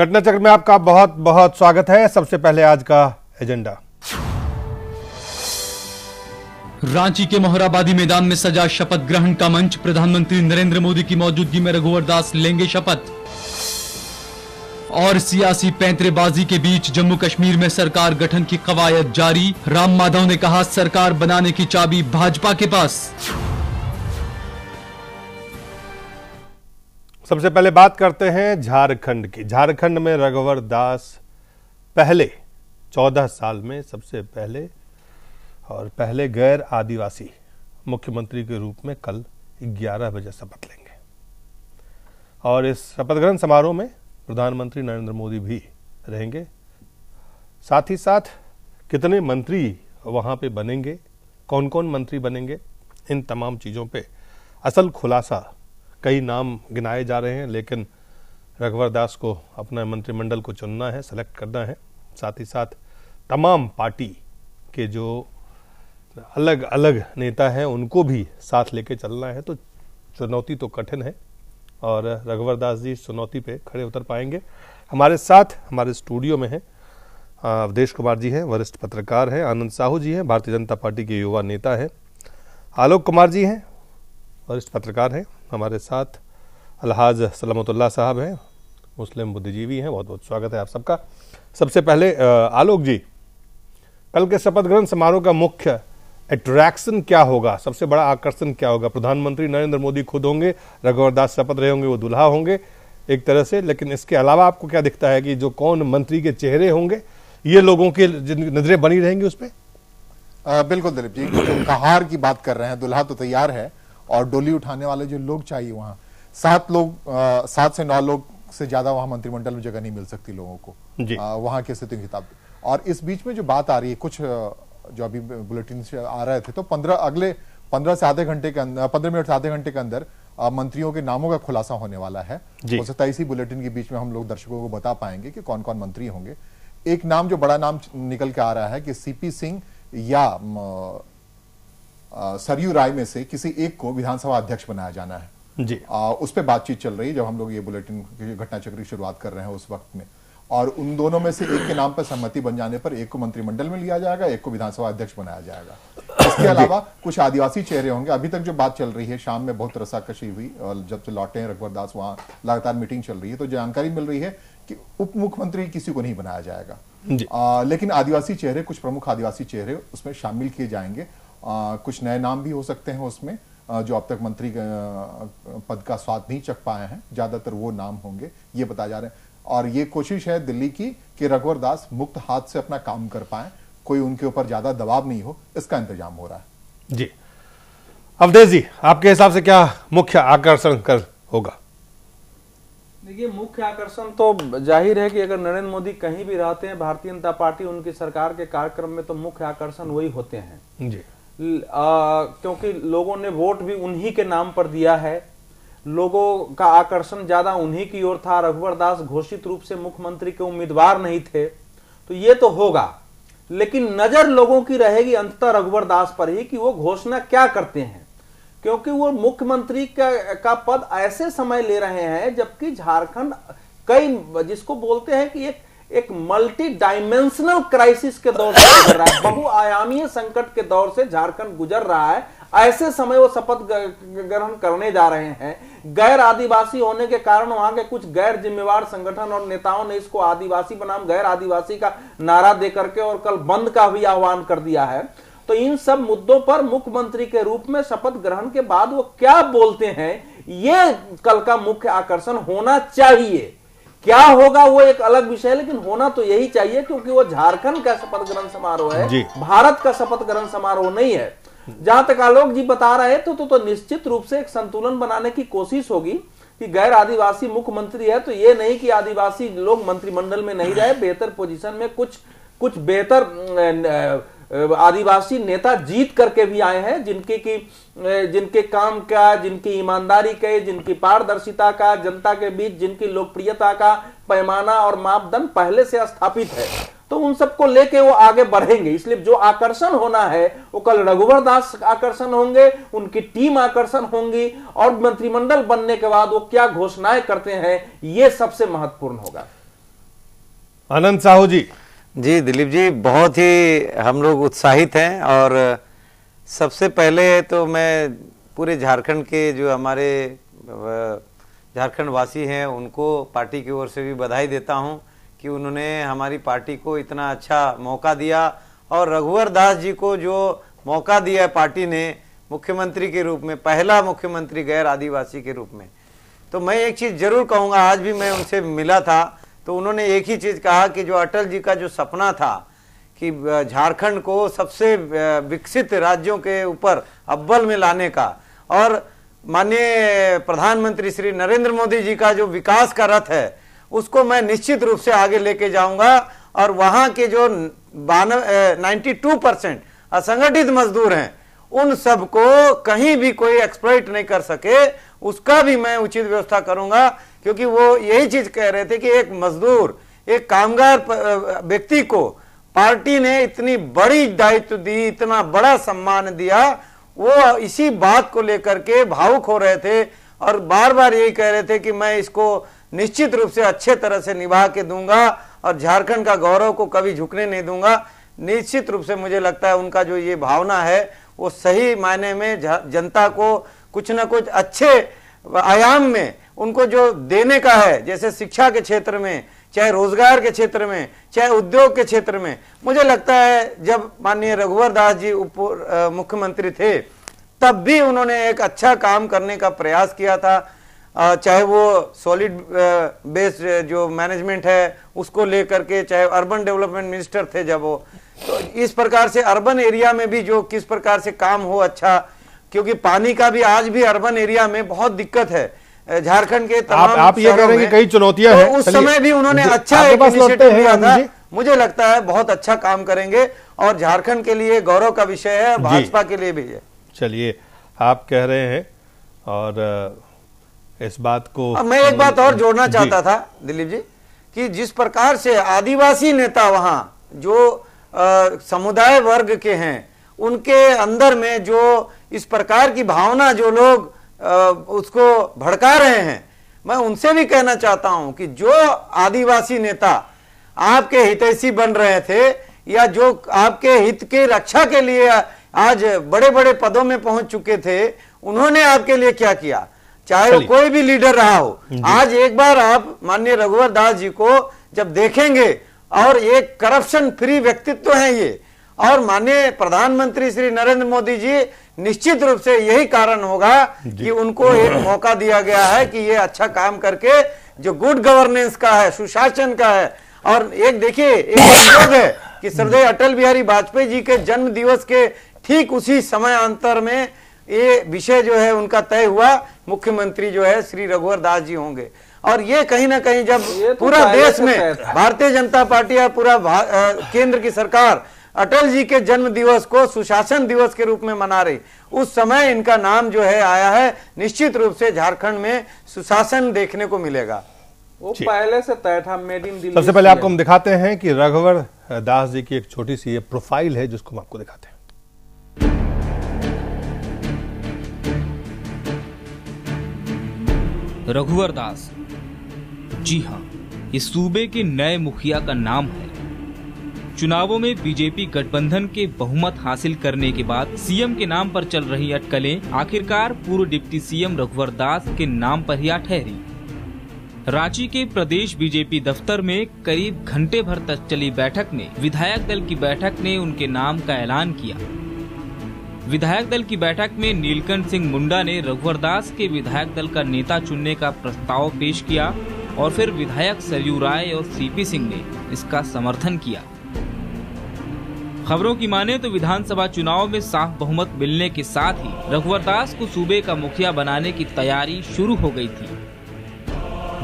घटना चक्र में आपका बहुत बहुत स्वागत है। सबसे पहले आज का एजेंडा। रांची के मोहराबादी मैदान में सजा शपथ ग्रहण का मंच। प्रधानमंत्री नरेंद्र मोदी की मौजूदगी में रघुवर दास लेंगे शपथ। और सियासी पैंतरेबाजी के बीच जम्मू कश्मीर में सरकार गठन की कवायद जारी। राम माधव ने कहा सरकार बनाने की चाबी भाजपा के पास। सबसे पहले बात करते हैं झारखंड की। झारखंड में रघुवर दास पहले 14 साल में सबसे पहले गैर आदिवासी मुख्यमंत्री के रूप में कल 11 बजे शपथ लेंगे और इस शपथ ग्रहण समारोह में प्रधानमंत्री नरेंद्र मोदी भी रहेंगे। साथ ही साथ कितने मंत्री वहां पे बनेंगे, कौन कौन मंत्री बनेंगे, इन तमाम चीज़ों पे असल खुलासा। कई नाम गिनाए जा रहे हैं, लेकिन रघुवर दास को अपना मंत्रिमंडल को चुनना है, सेलेक्ट करना है। साथ ही साथ तमाम पार्टी के जो अलग अलग नेता हैं उनको भी साथ लेके चलना है। तो चुनौती तो कठिन है और रघुवर दास जी इस चुनौती पे खड़े उतर पाएंगे। हमारे साथ हमारे स्टूडियो में हैं अवधेश कुमार जी हैं, वरिष्ठ पत्रकार हैं। आनंद साहू जी हैं, भारतीय जनता पार्टी के युवा नेता हैं। आलोक कुमार जी हैं, वरिष्ठ पत्रकार हैं। हमारे साथ अलहाज सलामतुल्लाह साहब हैं, मुस्लिम बुद्धिजीवी हैं। बहुत बहुत स्वागत है आप सबका। सबसे पहले आलोक जी, कल के शपथ ग्रहण समारोह का मुख्य अट्रैक्शन क्या होगा, सबसे बड़ा आकर्षण क्या होगा? प्रधानमंत्री नरेंद्र मोदी खुद होंगे, रघुवर दास शपथ रहे होंगे, वो दुल्हा होंगे एक तरह से, लेकिन इसके अलावा आपको क्या दिखता है कि जो कौन मंत्री के चेहरे होंगे, ये लोगों की नजरें बनी रहेंगी उस पर? बिल्कुल दिलीप जी, जो कहार की बात कर रहे हैं, दुल्हा तो तैयार है और डोली उठाने वाले जो लोग चाहिए वहां 7 से 9 लोग से ज्यादा वहां मंत्रिमंडल में जगह नहीं मिल सकती लोगों को वहां की स्थिति किताब। और इस बीच में जो बात आ रही है, कुछ जो अभी बुलेटिन से आ रहे थे, तो अगले 15 से आधे घंटे के अंदर 15 मिनट से आधे घंटे के अंदर मंत्रियों के नामों का खुलासा होने वाला है। हो सकता है इसी बुलेटिन के बीच में हम लोग दर्शकों को बता पाएंगे कि कौन कौन मंत्री होंगे। एक नाम जो बड़ा नाम निकल के आ रहा है कि सीपी सिंह या सरयू राय में से किसी एक को विधानसभा अध्यक्ष बनाया जाना है जी। उस पर बातचीत चल रही है जब हम लोग ये बुलेटिन घटना चक्र की शुरुआत कर रहे हैं उस वक्त में। और उन दोनों में से एक के नाम पर सहमति बन जाने पर एक को मंत्रिमंडल में लिया जाएगा, एक को विधानसभा अध्यक्ष बनाया जाएगा। इसके अलावा कुछ आदिवासी चेहरे होंगे। अभी तक जो बात चल रही है, शाम में बहुत रसाकशी हुई और जब से लौटे हैं रघुवर दास, वहां लगातार मीटिंग चल रही है, तो जानकारी मिल रही है कि उप मुख्यमंत्री किसी को नहीं बनाया जाएगा। लेकिन आदिवासी चेहरे, कुछ प्रमुख आदिवासी चेहरे उसमें शामिल किए जाएंगे। कुछ नए नाम भी हो सकते हैं उसमें जो अब तक मंत्री पद का स्वाद नहीं चख पाए हैं, ज्यादातर वो नाम होंगे, ये बताया जा रहे हैं। और ये कोशिश है दिल्ली की कि रघुवर दास मुक्त हाथ से अपना काम कर पाए, कोई उनके ऊपर ज्यादा दबाव नहीं हो, इसका इंतजाम हो रहा है जी। अवधेश जी, आपके हिसाब से क्या मुख्य आकर्षण कर होगा? देखिए, मुख्य आकर्षण तो जाहिर है कि अगर नरेंद्र मोदी कहीं भी रहते हैं, भारतीय जनता पार्टी उनकी सरकार के कार्यक्रम में, तो मुख्य आकर्षण वही होते हैं जी। क्योंकि लोगों ने वोट भी उन्हीं के नाम पर दिया है। लोगों का आकर्षण ज्यादा उन्हीं की ओर था। रघुवर दास घोषित रूप से मुख्यमंत्री के उम्मीदवार नहीं थे, तो ये तो होगा, लेकिन नजर लोगों की रहेगी अंततः रघुवर दास पर ही कि वो घोषणा क्या करते हैं, क्योंकि वो मुख्यमंत्री का पद ऐसे समय ले रहे हैं जबकि झारखंड कई, जिसको बोलते हैं कि एक मल्टी डायमेंशनल क्राइसिस के दौर से गुजर रहा है, बहुआयामीय संकट के दौर से झारखंड गुजर रहा है। ऐसे समय वो शपथ ग्रहण करने जा रहे हैं। गैर आदिवासी होने के कारण वहां के कुछ गैर जिम्मेवार संगठन और नेताओं ने इसको आदिवासी बनाम गैर आदिवासी का नारा दे करके और कल बंद का भी आह्वान कर दिया है। तो इन सब मुद्दों पर मुख्यमंत्री के रूप में शपथ ग्रहण के बाद वो क्या बोलते हैं, ये कल का मुख्य आकर्षण होना चाहिए। क्या होगा वो एक अलग विषय, लेकिन होना तो यही चाहिए, क्योंकि वो झारखंड का शपथ ग्रहण समारोह है, भारत का शपथ ग्रहण समारोह नहीं है। जहां तक आलोक जी बता रहे तो निश्चित रूप से एक संतुलन बनाने की कोशिश होगी कि गैर आदिवासी मुख्यमंत्री है, तो ये नहीं कि आदिवासी लोग मंत्रिमंडल में नहीं रहे, बेहतर पोजीशन में कुछ बेहतर आदिवासी नेता जीत करके भी आए हैं, जिनके काम का, जिनकी ईमानदारी के, जिनकी पारदर्शिता का, जनता के बीच जिनकी लोकप्रियता का पैमाना और मापदंड पहले से स्थापित है, तो उन सबको लेके वो आगे बढ़ेंगे। इसलिए जो आकर्षण होना है वो कल रघुवर दास आकर्षण होंगे, उनकी टीम आकर्षण होंगी, और मंत्रिमंडल बनने के बाद वो क्या घोषणाएं करते हैं, ये सबसे महत्वपूर्ण होगा। आनंद साहू जी। जी दिलीप जी, बहुत ही हम लोग उत्साहित हैं। और सबसे पहले तो मैं पूरे झारखंड के जो हमारे झारखंड वासी हैं उनको पार्टी की ओर से भी बधाई देता हूं कि उन्होंने हमारी पार्टी को इतना अच्छा मौका दिया, और रघुवर दास जी को जो मौका दिया है पार्टी ने मुख्यमंत्री के रूप में, पहला मुख्यमंत्री गैर आदिवासी के रूप में। तो मैं एक चीज़ जरूर कहूँगा, आज भी मैं उनसे मिला था तो उन्होंने एक ही चीज़ कहा कि जो अटल जी का जो सपना था कि झारखंड को सबसे विकसित राज्यों के ऊपर अव्वल में लाने का, और माननीय प्रधानमंत्री श्री नरेंद्र मोदी जी का जो विकास का रथ है उसको मैं निश्चित रूप से आगे लेके जाऊंगा, और वहां के जो 92% असंगठित मजदूर हैं उन सबको कहीं भी कोई एक्सप्लॉइट नहीं कर सके, उसका भी मैं उचित व्यवस्था करूंगा। क्योंकि वो यही चीज कह रहे थे कि एक मजदूर, एक कामगार व्यक्ति को पार्टी ने इतनी बड़ी दायित्व दी, इतना बड़ा सम्मान दिया, वो इसी बात को लेकर के भावुक हो रहे थे और बार बार यही कह रहे थे कि मैं इसको निश्चित रूप से अच्छे तरह से निभा के दूंगा और झारखंड का गौरव को कभी झुकने नहीं दूंगा। निश्चित रूप से मुझे लगता है उनका जो ये भावना है वो सही मायने में जनता को कुछ ना कुछ अच्छे आयाम में उनको जो देने का है, जैसे शिक्षा के क्षेत्र में, चाहे रोजगार के क्षेत्र में, चाहे उद्योग के क्षेत्र में। मुझे लगता है जब माननीय रघुवर दास जी उप मुख्यमंत्री थे तब भी उन्होंने एक अच्छा काम करने का प्रयास किया था, चाहे वो सॉलिड बेस्ड जो मैनेजमेंट है उसको लेकर के, चाहे अर्बन डेवलपमेंट मिनिस्टर थे जब वो, तो इस प्रकार से अर्बन एरिया में भी जो किस प्रकार से काम हो अच्छा, क्योंकि पानी का भी आज भी अर्बन एरिया में बहुत दिक्कत है झारखंड के तमाम आप ये कह रहे हैं कि कई चुनौतियां हैं, तो उस समय भी उन्होंने अच्छा एक इनिशिएटिव लिया था। मुझे लगता है बहुत अच्छा काम करेंगे और झारखंड के लिए गौरव का विषय है, भाजपा के लिए भी है। चलिए, आप कह रहे हैं और इस बात को अब मैं एक बात और जोड़ना चाहता था दिलीप जी, कि जिस प्रकार से आदिवासी नेता वहां जो समुदाय वर्ग के हैं उनके अंदर में जो इस प्रकार की भावना जो लोग उसको भड़का रहे हैं, मैं उनसे भी कहना चाहता हूं कि जो आदिवासी नेता आपके हितैषी बन रहे थे या जो आपके हित के रक्षा के लिए आज बड़े बड़े पदों में पहुंच चुके थे, उन्होंने आपके लिए क्या किया, चाहे वो कोई भी लीडर रहा हो। आज एक बार आप माननीय रघुवर दास जी को जब देखेंगे, और एक करप्शन फ्री व्यक्तित्व है ये, और माननीय प्रधानमंत्री श्री नरेंद्र मोदी जी निश्चित रूप से यही कारण होगा कि उनको एक मौका दिया गया है कि ये अच्छा काम करके जो गुड गवर्नेंस का है, सुशासन का है। और एक देखिए, एक संयोग है कि श्रद्धेय अटल बिहारी वाजपेयी जी के जन्म दिवस के ठीक उसी समय अंतर में ये विषय जो है उनका तय हुआ, मुख्यमंत्री जो है श्री रघुवर दास जी होंगे। और ये कहीं ना कहीं जब पूरा देश में भारतीय जनता पार्टी और पूरा केंद्र की सरकार अटल जी के जन्म दिवस को सुशासन दिवस के रूप में मना रही, उस समय इनका नाम जो है आया है। निश्चित रूप से झारखंड में सुशासन देखने को मिलेगा, वो पहले से तय था, मेड इन दिल्ली। सबसे पहले आपको हम दिखाते हैं कि रघुवर दास जी की एक छोटी सी ये प्रोफाइल है जिसको हम आपको दिखाते हैं। रघुवर दास, जी हाँ, इस सूबे के नए मुखिया का नाम है। चुनावों में बीजेपी गठबंधन के बहुमत हासिल करने के बाद सीएम के नाम पर चल रही अटकलें आखिरकार पूर्व डिप्टी सीएम रघुवर दास के नाम पर ही आ ठहरी। रांची के प्रदेश बीजेपी दफ्तर में करीब घंटे भर तक चली बैठक में विधायक दल की बैठक ने उनके नाम का ऐलान किया। विधायक दल की बैठक में नीलकंठ सिंह मुंडा ने रघुवर दास के विधायक दल का नेता चुनने का प्रस्ताव पेश किया और फिर विधायक सरयू राय और सीपी सिंह ने इसका समर्थन किया। खबरों की माने तो विधानसभा चुनाव में साफ बहुमत मिलने के साथ ही रघुवर दास को सूबे का मुखिया बनाने की तैयारी शुरू हो गई थी।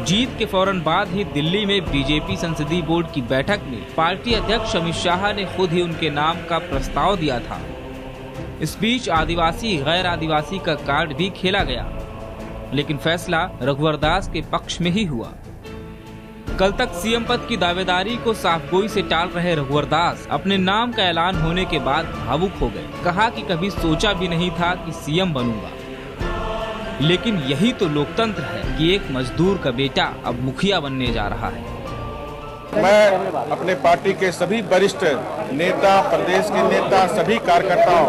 जीत के फौरन बाद ही दिल्ली में बीजेपी संसदीय बोर्ड की बैठक में पार्टी अध्यक्ष अमित शाह ने खुद ही उनके नाम का प्रस्ताव दिया था। इस बीच आदिवासी गैर आदिवासी का कार्ड भी खेला गया, लेकिन फैसला रघुवर दास के पक्ष में ही हुआ। कल तक सीएम पद की दावेदारी को साफगोई से टाल रहे रघुवर दास अपने नाम का ऐलान होने के बाद भावुक हो गए। कहा कि कभी सोचा भी नहीं था कि सीएम बनूंगा, लेकिन यही तो लोकतंत्र है कि एक मजदूर का बेटा अब मुखिया बनने जा रहा है। मैं अपने पार्टी के सभी वरिष्ठ नेता, प्रदेश के नेता, सभी कार्यकर्ताओं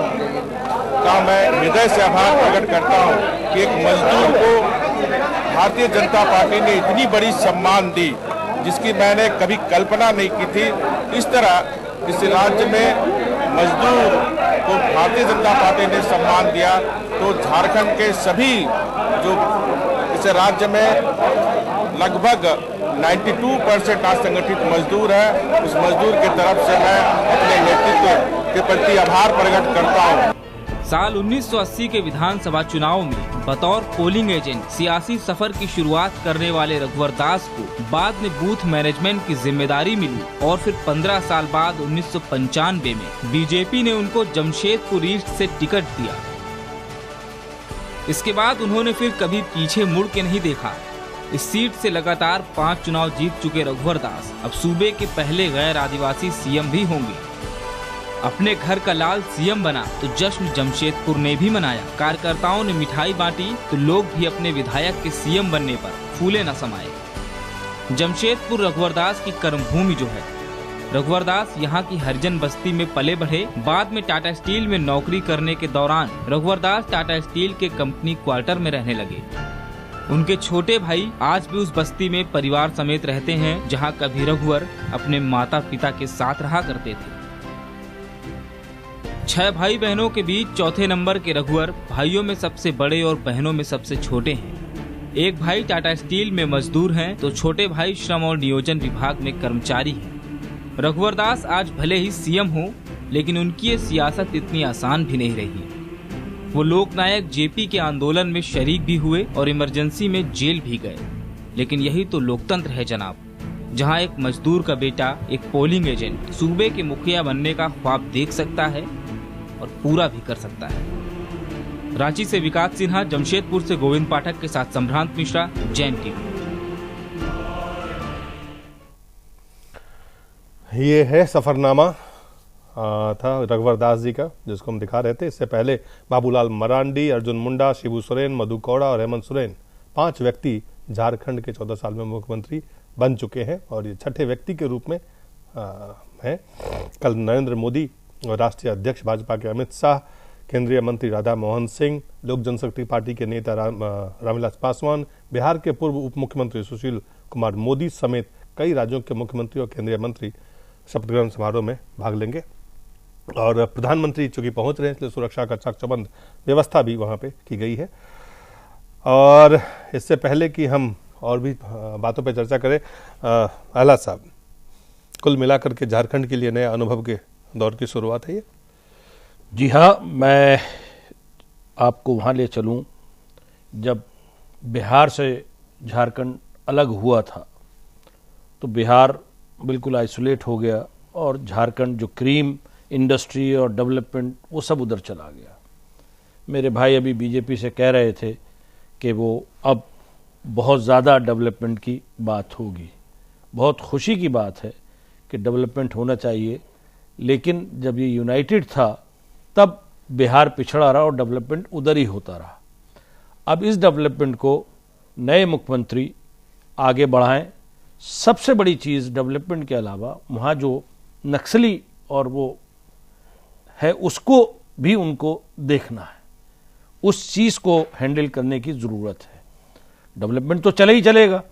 का मैं हृदय से आभार प्रकट करता हूं कि एक मजदूर को भारतीय जनता पार्टी ने इतनी बड़ी सम्मान दी जिसकी मैंने कभी कल्पना नहीं की थी। इस तरह इस राज्य में मजदूर को भारतीय जनता पार्टी ने सम्मान दिया तो झारखंड के सभी जो इस राज्य में लगभग 92% असंगठित मजदूर है, उस मजदूर की तरफ से मैं अपने नेतृत्व के प्रति आभार प्रकट करता हूं। साल 1980 के विधानसभा चुनाव में बतौर पोलिंग एजेंट सियासी सफर की शुरुआत करने वाले रघुवर दास को बाद में बूथ मैनेजमेंट की जिम्मेदारी मिली और फिर 15 साल बाद 1995 में बीजेपी ने उनको जमशेदपुर ईस्ट से टिकट दिया। इसके बाद उन्होंने फिर कभी पीछे मुड़ के नहीं देखा। इस सीट से लगातार 5 चुनाव जीत चुके रघुवर दास अब सूबे के पहले गैर आदिवासी सीएम भी होंगे। अपने घर का लाल सीएम बना तो जश्न जमशेदपुर ने भी मनाया। कार्यकर्ताओं ने मिठाई बांटी तो लोग भी अपने विधायक के सीएम बनने पर फूले न समाये। जमशेदपुर रघुवर दास की कर्मभूमि जो है, रघुवर दास यहाँ की हरिजन बस्ती में पले बढ़े। बाद में टाटा स्टील में नौकरी करने के दौरान रघुवर दास टाटा स्टील के कंपनी क्वार्टर में रहने लगे। उनके छोटे भाई आज भी उस बस्ती में परिवार समेत रहते हैं जहाँ कभी रघुवर अपने माता पिता के साथ रहा करते थे। 6 भाई बहनों के बीच चौथे नंबर के रघुवर भाइयों में सबसे बड़े और बहनों में सबसे छोटे हैं। एक भाई टाटा स्टील में मजदूर हैं तो छोटे भाई श्रम और नियोजन विभाग में कर्मचारी हैं। रघुवर दास आज भले ही सीएम हो, लेकिन उनकी ये सियासत इतनी आसान भी नहीं रही। वो लोकनायक जेपी के आंदोलन में शरीक भी हुए और इमरजेंसी में जेल भी गए। लेकिन यही तो लोकतंत्र है जनाब, जहां एक मजदूर का बेटा एक पोलिंग एजेंट सूबे के मुखिया बनने का ख्वाब देख सकता है और पूरा भी कर सकता है। रांची से विकास सिन्हा, जमशेदपुर से गोविंद पाठक के साथ संभ्रांत मिश्रा, जैम टीवी। ये है सफरनामा था रघुवर दास जी का, जिसको हम दिखा रहे थे। इससे पहले बाबूलाल मरांडी, अर्जुन मुंडा, शिबू सोरेन, मधु कौड़ा और हेमंत सोरेन 5 व्यक्ति झारखंड के 14 साल में मुख्यमंत्री बन चुके हैं और ये छठे व्यक्ति के रूप में हैं। कल नरेंद्र मोदी और राष्ट्रीय अध्यक्ष भाजपा के अमित शाह, केंद्रीय मंत्री राधा मोहन सिंह, लोक जनशक्ति पार्टी के नेता रामविलास पासवान, बिहार के पूर्व उप मुख्यमंत्री सुशील कुमार मोदी समेत कई राज्यों के मुख्यमंत्री और केंद्रीय मंत्री शपथ ग्रहण समारोह में भाग लेंगे। और प्रधानमंत्री चूंकि पहुंच रहे हैं इसलिए सुरक्षा का चाक चौबंद व्यवस्था भी वहां पे की गई है। और इससे पहले कि हम और भी बातों पर चर्चा करें, आला साहब, कुल मिलाकर के झारखंड के लिए नए अनुभव के दौर की शुरुआत है ये? जी हाँ, मैं आपको वहाँ ले चलूँ जब बिहार से झारखंड अलग हुआ था तो बिहार बिल्कुल आइसोलेट हो गया और झारखंड जो क्रीम इंडस्ट्री और डेवलपमेंट वो सब उधर चला गया। मेरे भाई अभी बीजेपी से कह रहे थे कि वो अब बहुत ज़्यादा डेवलपमेंट की बात होगी। बहुत खुशी की बात है कि डेवलपमेंट होना चाहिए, लेकिन जब ये यूनाइटेड था तब बिहार पिछड़ा रहा और डेवलपमेंट उधर ही होता रहा। अब इस डेवलपमेंट को नए मुख्यमंत्री आगे बढ़ाएं। सबसे बड़ी चीज़ डेवलपमेंट के अलावा वहाँ जो नक्सली और वो है उसको भी उनको देखना है, उस चीज़ को हैंडल करने की ज़रूरत है। डेवलपमेंट तो चले ही चलेगा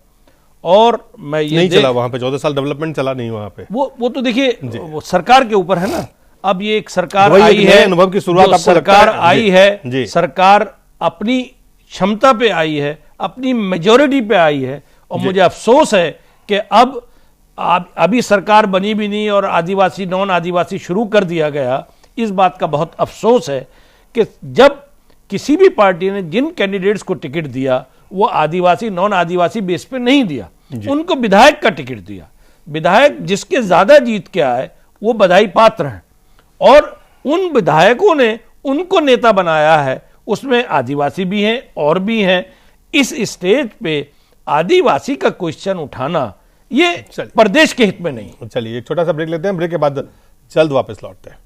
और मैं ये नहीं चला वहां पे 14 साल डेवलपमेंट चला नहीं वहां पे। वो तो देखिए वो सरकार के ऊपर है ना। अब ये एक सरकार आई है, अनुभव की शुरुआत आपको सरकार आई है, सरकार अपनी क्षमता पे आई है, अपनी मेजोरिटी पे आई है और मुझे अफसोस है कि अब अभी सरकार बनी भी नहीं और आदिवासी नॉन आदिवासी शुरू कर दिया गया। इस बात का बहुत अफसोस है कि जब किसी भी पार्टी ने जिन कैंडिडेट्स को टिकट दिया वो आदिवासी नॉन आदिवासी बेस पे नहीं दिया, उनको विधायक का टिकट दिया। विधायक जिसके ज्यादा जीत के आए वो बधाई पात्र हैं और उन विधायकों ने उनको नेता बनाया है, उसमें आदिवासी भी हैं और भी हैं। इस स्टेज पे आदिवासी का क्वेश्चन उठाना ये प्रदेश के हित में नहीं। चलिए एक छोटा सा ब्रेक लेते हैं, ब्रेक के बाद जल्द वापस लौटते हैं।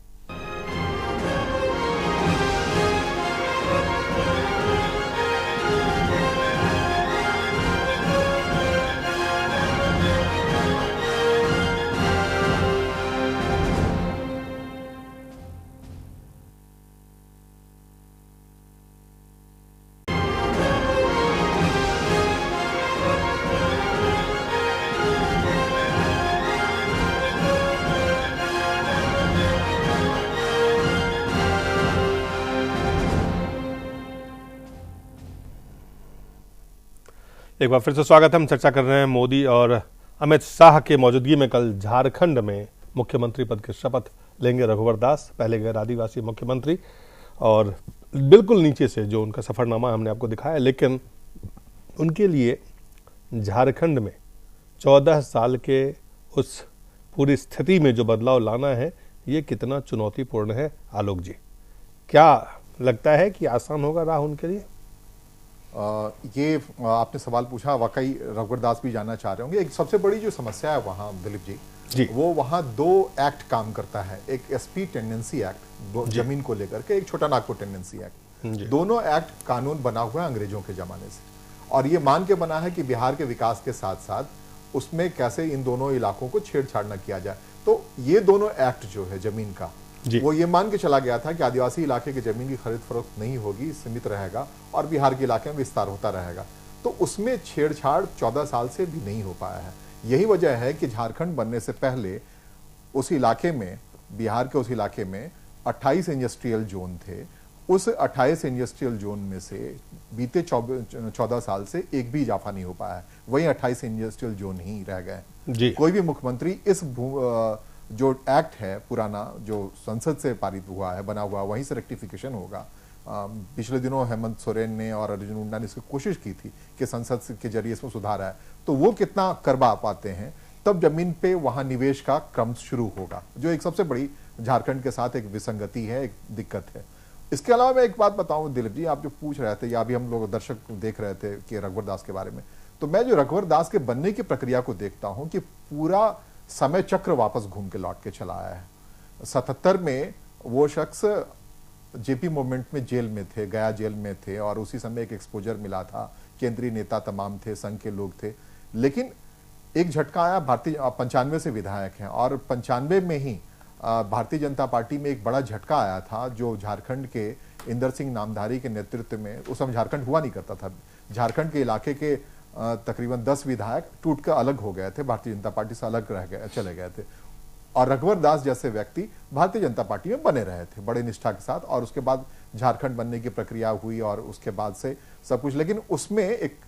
एक बार फिर से स्वागत है। हम चर्चा कर रहे हैं मोदी और अमित शाह के मौजूदगी में कल झारखंड में मुख्यमंत्री पद की शपथ लेंगे रघुवर दास, पहले गैर आदिवासी मुख्यमंत्री। और बिल्कुल नीचे से जो उनका सफरनामा हमने आपको दिखाया, लेकिन उनके लिए झारखंड में 14 साल के उस पूरी स्थिति में जो बदलाव लाना है, ये कितना चुनौतीपूर्ण है। आलोक जी, क्या लगता है कि आसान होगा राह उनके लिए? ये आपने सवाल पूछा, वाकई रघुवर दास भी जानना चाह रहे होंगे। एक सबसे बड़ी जो समस्या है वहाँ दिलीप जी, वो वहाँ 2 एक्ट काम करता है। एक एसपी टेंडेंसी एक्ट जमीन को लेकर के, एक छोटा नागपुर टेंडेंसी एक्ट। दोनों एक्ट कानून बना हुआ है अंग्रेजों के जमाने से, और ये मान के बना है कि बिहार के विकास के साथ साथ उसमें कैसे इन दोनों इलाकों को छेड़छाड़ न किया जाए। तो ये दोनों एक्ट जो है जमीन का, वो ये मान के चला गया था कि आदिवासी इलाके की जमीन की खरीद फरोख्त नहीं होगी, सीमित रहेगा, और बिहार के इलाके में विस्तार होता रहेगा। तो उसमें छेड़छाड़ 14 साल से भी नहीं हो पाया है। यही वजह है कि झारखंड बनने से पहले उस इलाके में, बिहार के उस इलाके में 28 इंडस्ट्रियल जोन थे। उस 28 इंडस्ट्रियल जोन में से बीते 14 साल से एक भी इजाफा नहीं हो पाया है। वही 28 इंडस्ट्रियल जोन ही रह गए। कोई भी मुख्यमंत्री इस जो एक्ट है पुराना, जो संसद से पारित हुआ है, बना हुआ, वहीं से रेक्टिफिकेशन होगा। पिछले दिनों हेमंत सोरेन ने और अर्जुन मुंडा ने इसकी कोशिश की थी कि संसद के जरिए इसमें सुधार आए, तो वो कितना करवा पाते हैं, तब जमीन पे वहां निवेश का क्रम शुरू होगा, जो एक सबसे बड़ी झारखंड के साथ एक विसंगति है, एक दिक्कत है। इसके अलावा मैं एक बात बताऊं दिलीप जी, आप जो पूछ रहे थे या अभी हम लोग दर्शक देख रहे थे कि रघुवर दास के बारे में, तो मैं जो रघुवर दास के बनने की प्रक्रिया को देखता हूं कि पूरा समय चक्र वापस घूम के लौट के चला आया है। 77 में वो शख्स जेपी मूवमेंट में जेल में थे, गया जेल में थे, और उसी समय एक एक्सपोजर मिला था, केंद्रीय नेता तमाम थे, संघ के लोग थे। लेकिन एक झटका आया, भारतीय 95 से विधायक हैं, और 95 में ही भारतीय जनता पार्टी में एक बड़ा झटका आया था, जो झारखंड के इंदर सिंह नामधारी के नेतृत्व में, उस समय झारखंड हुआ नहीं करता था, झारखंड के इलाके के तकरीबन 10 विधायक टूट कर अलग हो गए थे, भारतीय जनता पार्टी से अलग रह गए, चले गए थे। और रघुवर दास जैसे व्यक्ति भारतीय जनता पार्टी में बने रहे थे बड़े निष्ठा के साथ, और उसके बाद झारखंड बनने की प्रक्रिया हुई और उसके बाद से सब कुछ। लेकिन उसमें एक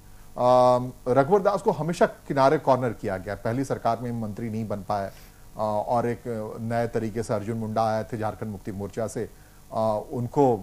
रघुवर दास को हमेशा किनारे कॉर्नर किया गया। पहली सरकार में मंत्री नहीं बन पाए, और एक नए तरीके से अर्जुन मुंडा आए थे झारखंड मुक्ति मोर्चा से, उनको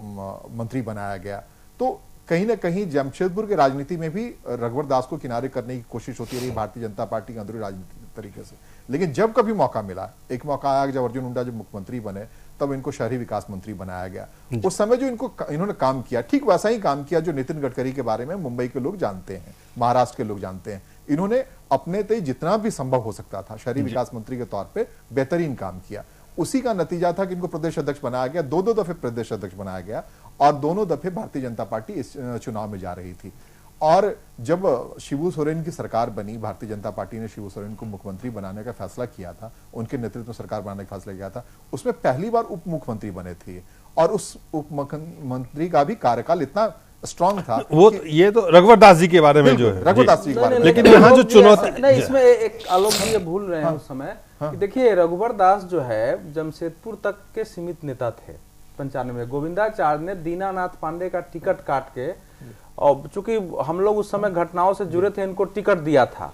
मंत्री बनाया गया। तो कहीं ना कहीं जमशेदपुर की राजनीति में भी रघुवर दास को किनारे करने की कोशिश होती रही भारतीय जनता पार्टी के अंदरूनी राजनीतिक तरीके से। लेकिन जब कभी मौका मिला, एक मौका आया जब अर्जुन मुंडा जब मुख्यमंत्री बने, तब इनको शहरी विकास मंत्री बनाया गया। उस समय जो इन्होंने काम किया, ठीक वैसा ही काम किया जो नितिन गडकरी के बारे में मुंबई के लोग जानते हैं, महाराष्ट्र के लोग जानते हैं। इन्होंने अपने तय जितना भी संभव हो सकता था शहरी विकास मंत्री के तौर पे बेहतरीन काम किया। उसी का नतीजा था कि इनको प्रदेश अध्यक्ष बनाया गया, 2 दफे प्रदेश अध्यक्ष बनाया गया, और दोनों दफे भारतीय जनता पार्टी इस चुनाव में जा रही थी। और जब शिबू सोरेन की सरकार बनी, भारतीय जनता पार्टी ने शिबू सोरेन को मुख्यमंत्री बनाने का फैसला किया था, उनके नेतृत्व में सरकार बनाने का फैसला किया था, उसमें पहली बार उप मुख्यमंत्री बने थे, और उस उप मुख्यमंत्री का भी कार्यकाल इतना स्ट्रांग था। वो ये तो रघुवर दास जी के बारे में जो है, रघुवर दास जी के बारे में। लेकिन यहाँ जो चुनौती नहीं, इसमें एक आलोक जी ये भूल रहे हैं उस समय कि देखिए रघुवर दास जो है जमशेदपुर तक के सीमित नेता थे। 95 में गोविंदाचार्य ने दीनानाथ पांडे का टिकट काट के, और चूंकि हम लोग उस समय घटनाओं से जुड़े थे, इनको टिकट दिया था।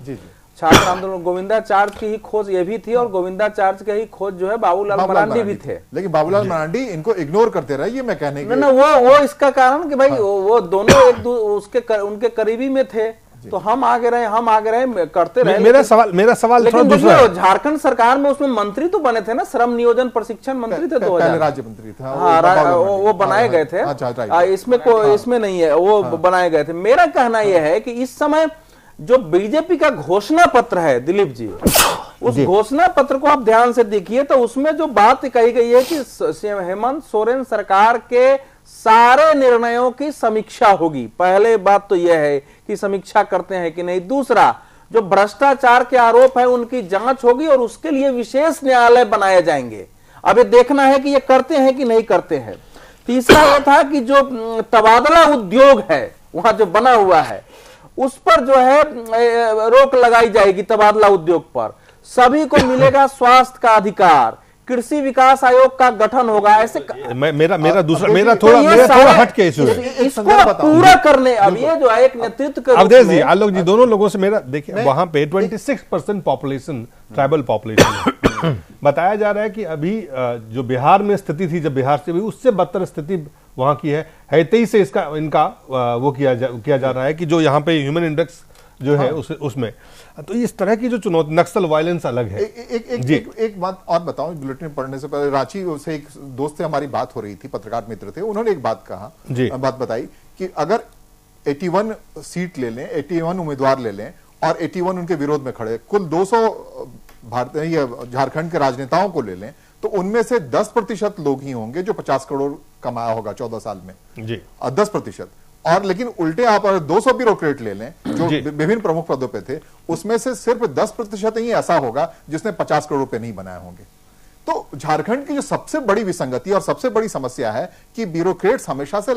छात्र आंदोलन गोविंदाचार्य की ही खोज ये भी थी, और गोविंदाचार्य के ही खोज जो है बाबूलाल मरांडी भी थे। लेकिन बाबूलाल मरांडी इनको इग्नोर करते रहे, ये मैं कहने की ना वो इसका कारण कि भाई वो दोनों उनके करीबी में थे, तो हम आगे रहे करते रहे। मेरा सवाल थोड़ा दूसरा है। झारखंड सरकार में उसमें मंत्री तो बने थे ना, श्रम नियोजन प्रशिक्षण मंत्री थे, 2000 राज्य मंत्री था। हाँ, वो बनाए गए थे, इसमें नहीं है, वो बनाए गए थे। मेरा कहना यह है कि इस समय जो बीजेपी का घोषणा पत्र है दिलीप जी, उस घोषणा पत्र को आप ध्यान से देखिए, तो उसमें जो बात कही गई है कि हेमंत सोरेन सरकार के सारे निर्णयों की समीक्षा होगी। पहले बात तो यह है कि समीक्षा करते हैं कि नहीं। दूसरा, जो भ्रष्टाचार के आरोप है उनकी जांच होगी, और उसके लिए विशेष न्यायालय बनाए जाएंगे। अब ये देखना है कि ये करते हैं कि नहीं करते हैं। तीसरा यह था कि जो तबादला उद्योग है वहां जो बना हुआ है, उस पर जो है रोक लगाई जाएगी। तबादला उद्योग पर सभी को मिलेगा स्वास्थ्य का अधिकार, कृषि विकास आयोग का गठन होगा। ऐसे मेरा थोड़ा हट के इशू है, इसको पूरा करने अब ये जो है एक नेतृत्व के अवधेश जी, आलोक जी, दोनों लोगों से मेरा देखिए, वहां पे 26% पॉपुलेशन ट्राइबल पॉपुलेशन है। बताया जा रहा है कि अभी जो बिहार में स्थिति थी, जब बिहार से भी उससे बदतर स्थिति वहां की है। 23 से इनका वो किया जा रहा है कि जो यहाँ पे ह्यूमन इंडेक्स जो है उसमें, तो इस तरह की जो चुनौती, नक्सल वायलेंस अलग है। एक बात और बताऊं, बुलेटिन पढ़ने से पहले रांची से एक दोस्त से हमारी बात हो रही थी, पत्रकार मित्र थे, उन्होंने एक बात बताई कि अगर 81 सीट ले लें, 81 उम्मीदवार ले लें और 81 उनके विरोध में खड़े, कुल 200 भारतीय झारखंड के राजनेताओं को ले लें, तो उनमें से 10% लोग ही होंगे जो 50 करोड़ कमाया होगा 14 साल में जी, 10%। और लेकिन उल्टे आप अगर 200 ब्यूरोक्रेट ले लें जो विभिन्न प्रमुख पदों पे थे, उसमें से सिर्फ 10% ही ऐसा होगा जिसने 50 करोड़ रुपए नहीं बनाए होंगे। तो झारखंड की जो सबसे बड़ी विसंगति और सबसे बड़ी समस्या है कि ब्यूरोक्रेट्स हमेशा से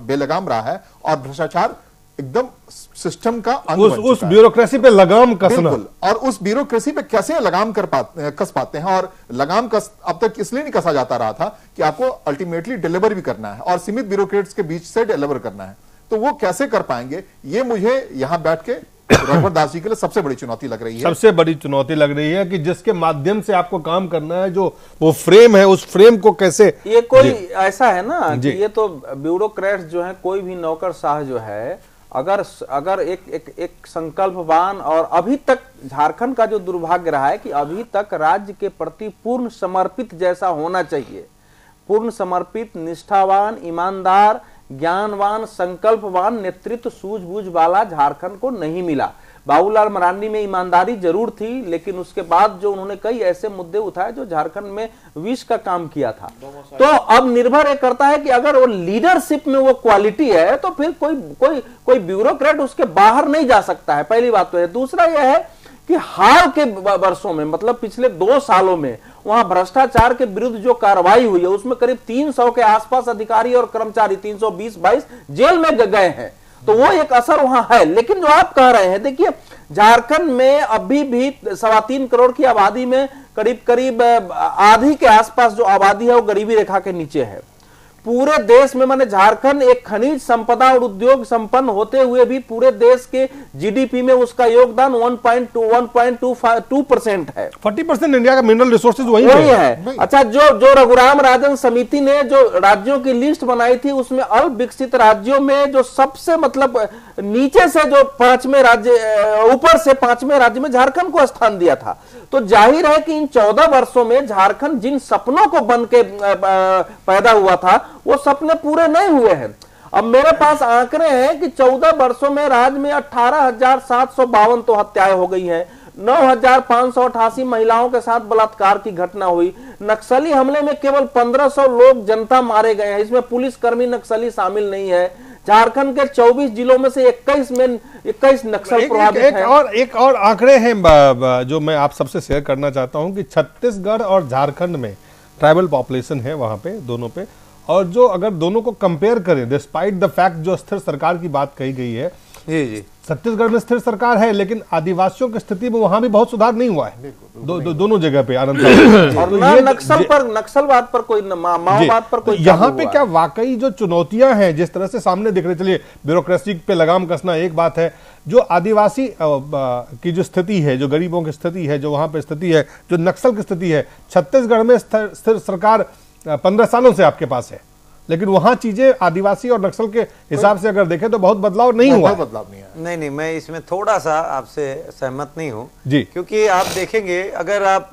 बेलगाम रहा है और भ्रष्टाचार एकदम सिस्टम का अंग बन चुका है। उस ब्यूरोक्रेसी पे लगाम कसना, और उस ब्यूरोक्रेसी पे कैसे लगाम कस पाते हैं, और लगाम कस अब तक इसलिए नहीं कसा जाता रहा था कि आपको अल्टीमेटली डिलीवर भी करना है और सीमित ब्यूरोक्रेट्स के बीच से डिलीवर करना है, तो वो कैसे कर पाएंगे, ये मुझे यहां बैठ के रघुवर दास जी के लिए सबसे बड़ी चुनौती लग रही है। सबसे बड़ी चुनौती लग रही है कि जिसके माध्यम से आपको काम करना है, जो वो फ्रेम है, उस फ्रेम को कैसे, ये कोई ऐसा है ना कि ये तो ब्यूरोक्रेट्स जो है, कोई भी नौकरशाह जो है, अगर एक संकल्पवान, और अभी तक झारखंड का जो दुर्भाग्य रहा है कि अभी तक राज्य के प्रति पूर्ण समर्पित जैसा होना चाहिए, पूर्ण समर्पित, निष्ठावान, ईमानदार, ज्ञानवान, संकल्पवान नेतृत्व सूझबूझ वाला झारखंड को नहीं मिला। बाबूलाल मरांडी में ईमानदारी जरूर थी, लेकिन उसके बाद जो उन्होंने कई ऐसे मुद्दे उठाए जो झारखंड में विष का काम किया था। तो अब निर्भर ये करता है कि अगर वो लीडरशिप में वो क्वालिटी है तो फिर कोई ब्यूरोक्रेट उसके बाहर नहीं जा सकता है, पहली बात तो है। दूसरा यह है कि हाल के वर्षों में, मतलब पिछले 2 सालों में वहां भ्रष्टाचार के विरुद्ध जो कार्रवाई हुई है उसमें करीब 300 के आसपास अधिकारी और कर्मचारी, 320-22 जेल में गए हैं, तो वो एक असर वहां है। लेकिन जो आप कह रहे हैं, देखिए झारखंड में अभी भी 3.25 करोड़ की आबादी में करीब आधी के आसपास जो आबादी है वो गरीबी रेखा के नीचे है। पूरे देश में, माने झारखंड एक खनिज संपदा और उद्योग संपन्न होते हुए भी पूरे देश के जीडीपी में उसका योगदान 1.2% है। 40% इंडिया का मिनरल रिसोर्सेज वही है। अच्छा, जो रघुराम राजन समिति ने जो राज्यों की लिस्ट बनाई थी, उसमें अल्प विकसित राज्यों में जो सबसे मतलब नीचे से जो 5वें राज्य, ऊपर से 5वें राज्य में झारखंड को स्थान दिया था। तो जाहिर है कि इन 14 वर्षों में झारखंड जिन सपनों को बन के पैदा हुआ था, वो सपने पूरे नहीं हुए हैं। अब मेरे पास आंकड़े हैं कि 14 वर्षों में राज्य में 18,752 तो हत्याएं हो गई हैं, 9,588 महिलाओं के साथ बलात्कार की घटना हुई, नक्सली हमले में केवल 1500 लोग जनता मारे गए हैं, इसमें पुलिसकर्मी नक्सली शामिल नहीं है। झारखंड के 24 जिलों में से 21 में 21 नक्सल प्रभावित हैं। एक और आंकड़े हैं जो मैं आप सबसे शेयर करना चाहता हूं कि छत्तीसगढ़ और झारखंड में ट्राइबल पॉपुलेशन है वहां पे, दोनों पे, और जो अगर दोनों को कंपेयर करें, डिस्पाइट द फैक्ट जो स्थिर सरकार की बात कही गई है, जी छत्तीसगढ़ में स्थिर सरकार है, लेकिन आदिवासियों की स्थिति में वहां भी बहुत सुधार नहीं हुआ है। दोनों जगह पे आनंद और तो नक्सलवाद पर कोई, माओवाद पर कोई। यहाँ पे क्या वाकई जो चुनौतियां हैं जिस तरह से सामने दिख रही, चलिए ब्यूरोक्रेसी पे लगाम कसना एक बात है, जो आदिवासी की जो स्थिति है, जो गरीबों की स्थिति है, जो वहां पे स्थिति है, जो नक्सल की स्थिति है, छत्तीसगढ़ में स्थिर सरकार 15 सालों से आपके पास है, लेकिन वहां चीजें आदिवासी और नक्सल के हिसाब से अगर देखें तो बहुत बदलाव नहीं हुआ। बदलाव नहीं है। नहीं, मैं इसमें थोड़ा सा आपसे सहमत नहीं हूं जी, क्योंकि आप देखेंगे अगर आप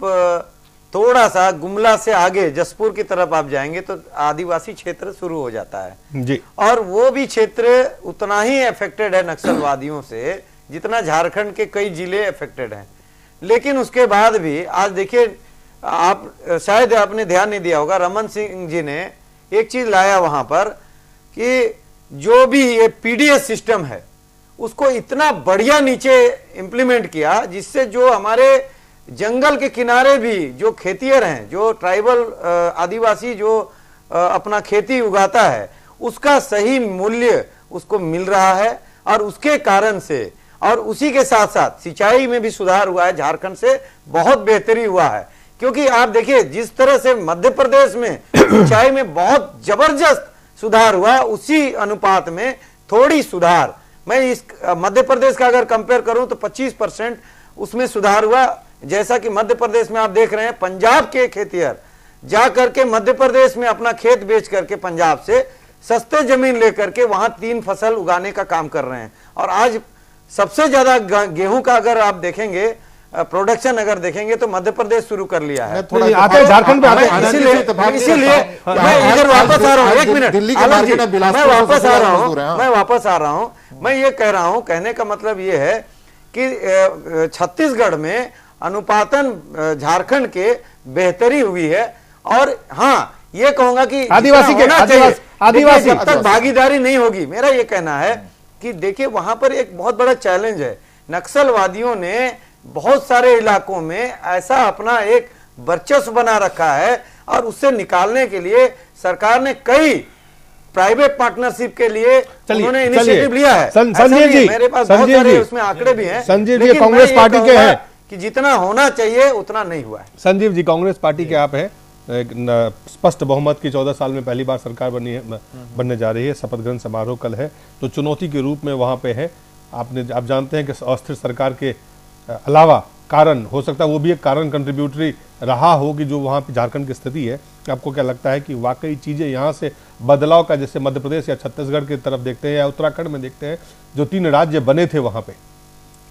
थोड़ा सा गुमला से आगे जसपुर की तरफ आप जाएंगे तो आदिवासी क्षेत्र शुरू हो जाता है जी, और वो भी क्षेत्र उतना ही अफेक्टेड है नक्सलवादियों से जितना झारखंड के कई जिले अफेक्टेड हैं। लेकिन उसके बाद भी आज देखिए, आप शायद आपने ध्यान नहीं दिया होगा, रमन सिंह जी ने एक चीज लाया वहां पर कि जो भी ये पीडीएस सिस्टम है उसको इतना बढ़िया नीचे इंप्लीमेंट किया, जिससे जो हमारे जंगल के किनारे भी जो खेतियर हैं, जो ट्राइबल आदिवासी जो अपना खेती उगाता है, उसका सही मूल्य उसको मिल रहा है। और उसके कारण से, और उसी के साथ साथ सिंचाई में भी सुधार हुआ है, झारखंड से बहुत बेहतरी हुआ है। क्योंकि आप देखिए जिस तरह से मध्य प्रदेश में सिंचाई में बहुत जबरदस्त सुधार हुआ, उसी अनुपात में थोड़ी सुधार, मैं इस मध्य प्रदेश का अगर कंपेयर करूं तो 25% उसमें सुधार हुआ। जैसा कि मध्य प्रदेश में आप देख रहे हैं, पंजाब के खेतिहर जा करके मध्य प्रदेश में अपना खेत बेच करके पंजाब से सस्ते जमीन लेकर के वहां 3 फसल उगाने का काम कर रहे हैं। और आज सबसे ज्यादा गेहूं का अगर आप देखेंगे प्रोडक्शन अगर देखेंगे तो मध्य प्रदेश शुरू कर लिया है। आते हैं झारखंड पे, आते हैं। इसीलिए मैं इधर वापस आ रहा हूँ, एक मिनट आलोक जी, मैं वापस आ रहा हूँ। मैं ये कह रहा हूँ, कहने का मतलब ये है कि छत्तीसगढ़ में अनुपातन झारखंड के बेहतरी हुई है। और हाँ, ये कहूंगा कि आदिवासी जब तक भागीदारी नहीं होगी, मेरा ये कहना है कि देखिए वहां पर एक बहुत बड़ा चैलेंज है। नक्सलवादियों ने बहुत सारे इलाकों में ऐसा अपना एक वर्चस्व बना रखा है और उससे निकालने के लिए सरकार ने कई प्राइवेट पार्टनरशिप के लिए उन्होंने इनिशिएटिव लिया है। संजीव जी, मेरे पास बहुत सारे उसमें आंकड़े भी हैं। संजीव जी कांग्रेस पार्टी के हैं कि जितना होना चाहिए उतना नहीं हुआ है। संजीव जी कांग्रेस पार्टी के आप हैं, स्पष्ट बहुमत की 14 साल में पहली बार सरकार बनने जा रही है, शपथ ग्रहण समारोह कल है, तो चुनौती के रूप में वहां पे है। आप जानते हैं कि अस्थिर सरकार के अलावा कारण हो सकता है वो भी एक कारण कंट्रीब्यूटरी रहा हो कि जो वहाँ पे झारखंड की स्थिति है। आपको क्या लगता है कि वाकई चीज़ें यहाँ से बदलाव का, जैसे मध्य प्रदेश या छत्तीसगढ़ की तरफ देखते हैं या उत्तराखंड में देखते हैं, जो 3 राज्य बने थे वहाँ पे,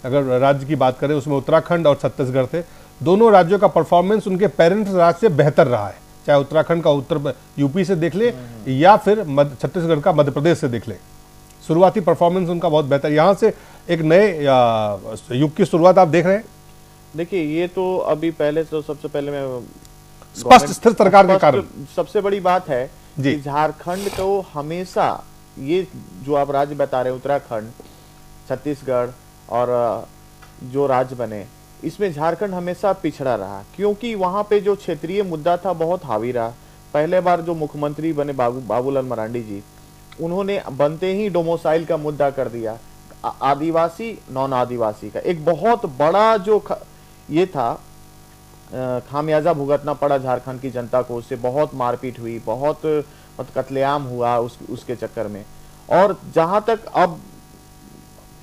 अगर राज्य की बात करें उसमें उत्तराखंड और छत्तीसगढ़ थे, दोनों राज्यों का परफॉर्मेंस उनके पेरेंट राज्य से बेहतर रहा है। चाहे उत्तराखंड का उत्तर यूपी से देख ले या फिर छत्तीसगढ़ का मध्य प्रदेश से देख ले, शुरुआती परफॉर्मेंस उनका बहुत बेहतर। यहाँ से एक नए युग की शुरुआत आप देख रहे हैं। देखिए, ये तो अभी पहले तो सबसे पहले मैं स्पष्ट स्थिर सरकार के कारण सबसे बड़ी बात है कि झारखंड को हमेशा, ये जो आप राज्य बता रहे हैं उत्तराखंड, छत्तीसगढ़ और जो राज्य बने, इसमें झारखंड हमेशा पिछड़ा रहा, क्योंकि वहां पे जो क्षेत्रीय मुद्दा था बहुत हावी रहा। पहले बार जो मुख्यमंत्री बने बाबूलाल मरांडी जी, उन्होंने बनते ही डोमोसाइल का मुद्दा कर दिया। आदिवासी नॉन आदिवासी का एक बहुत बड़ा जो ये था, खामियाजा भुगतना पड़ा झारखंड की जनता को, उससे बहुत मारपीट हुई, बहुत कत्लेआम हुआ उसके चक्कर में। और जहां तक अब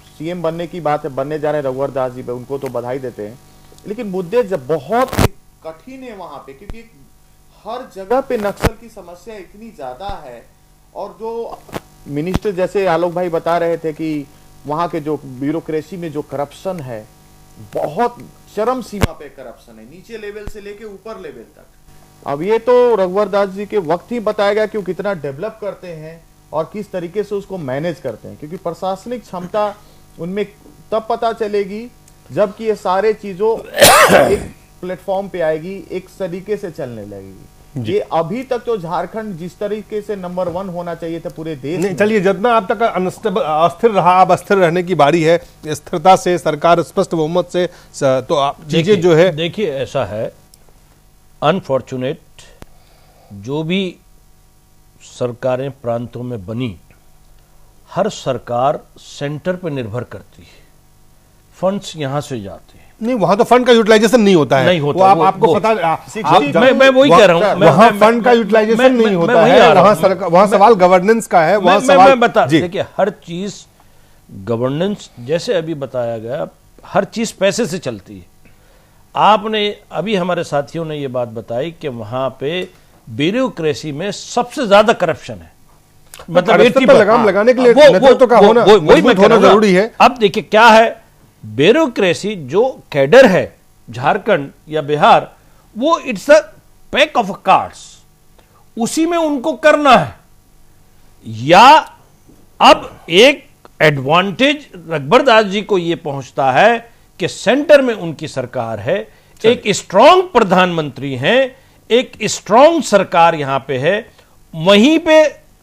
सीएम बनने की बात है, बनने जा रहे हैं रघुवर दास जी पे, उनको तो बधाई देते हैं, लेकिन मुद्दे जब बहुत कठिन है वहां पे, क्योंकि हर जगह पे नक्सल की समस्या इतनी ज्यादा है। और जो मिनिस्टर जैसे आलोक भाई बता रहे थे कि वहां के जो ब्यूरोक्रेसी में जो करप्शन है, बहुत चरम सीमा पे करप्शन है, नीचे लेवल से लेके ऊपर लेवल तक। अब ये तो रघुवर दास जी के वक्त ही बताएगा कि वो कितना डेवलप करते हैं और किस तरीके से उसको मैनेज करते हैं, क्योंकि प्रशासनिक क्षमता उनमें तब पता चलेगी जबकि ये सारे चीजों एक प्लेटफॉर्म पे आएगी, एक तरीके से चलने लगेगी। ये अभी तक तो झारखंड जिस तरीके से नंबर 1 होना चाहिए था पूरे देश में। चलिए, जितना आप तक अस्थिर रहा, अब अस्थिर रहने की बारी है। स्थिरता से, सरकार स्पष्ट बहुमत से, तो चीजें जो है, देखिए ऐसा है, अनफॉर्चुनेट जो भी सरकारें प्रांतों में बनी, हर सरकार सेंटर पर निर्भर करती है, फंड्स यहां से जाते हैं। नहीं, वहां तो फंड का यूटिलाइजेशन नहीं होता है, नहीं होता, वो आपको पता, मैं वही कह रहा हूं, वहां फंड का यूटिलाइजेशन नहीं होता है, वहां सवाल गवर्नेंस का है, वहां सवाल बता। देखिए, हर चीज गवर्नेंस, जैसे अभी बताया गया, हर चीज पैसे से चलती है। आपने अभी हमारे साथियों ने ये बात बताई कि वहां पे ब्यूरोक्रेसी में सबसे ज्यादा करप्शन है, मतलब लगाम लगाने के लिए नेतृत्व का होना जरूरी है। अब देखिए क्या है, ब्यूरोक्रेसी जो कैडर है झारखंड या बिहार, वो it's a pack of cards, उसी में उनको करना है। या अब एक एडवांटेज रघुवर दास जी को यह पहुंचता है कि सेंटर में उनकी सरकार है, एक स्ट्रांग प्रधानमंत्री हैं, एक स्ट्रांग सरकार यहां पे है, वहीं पे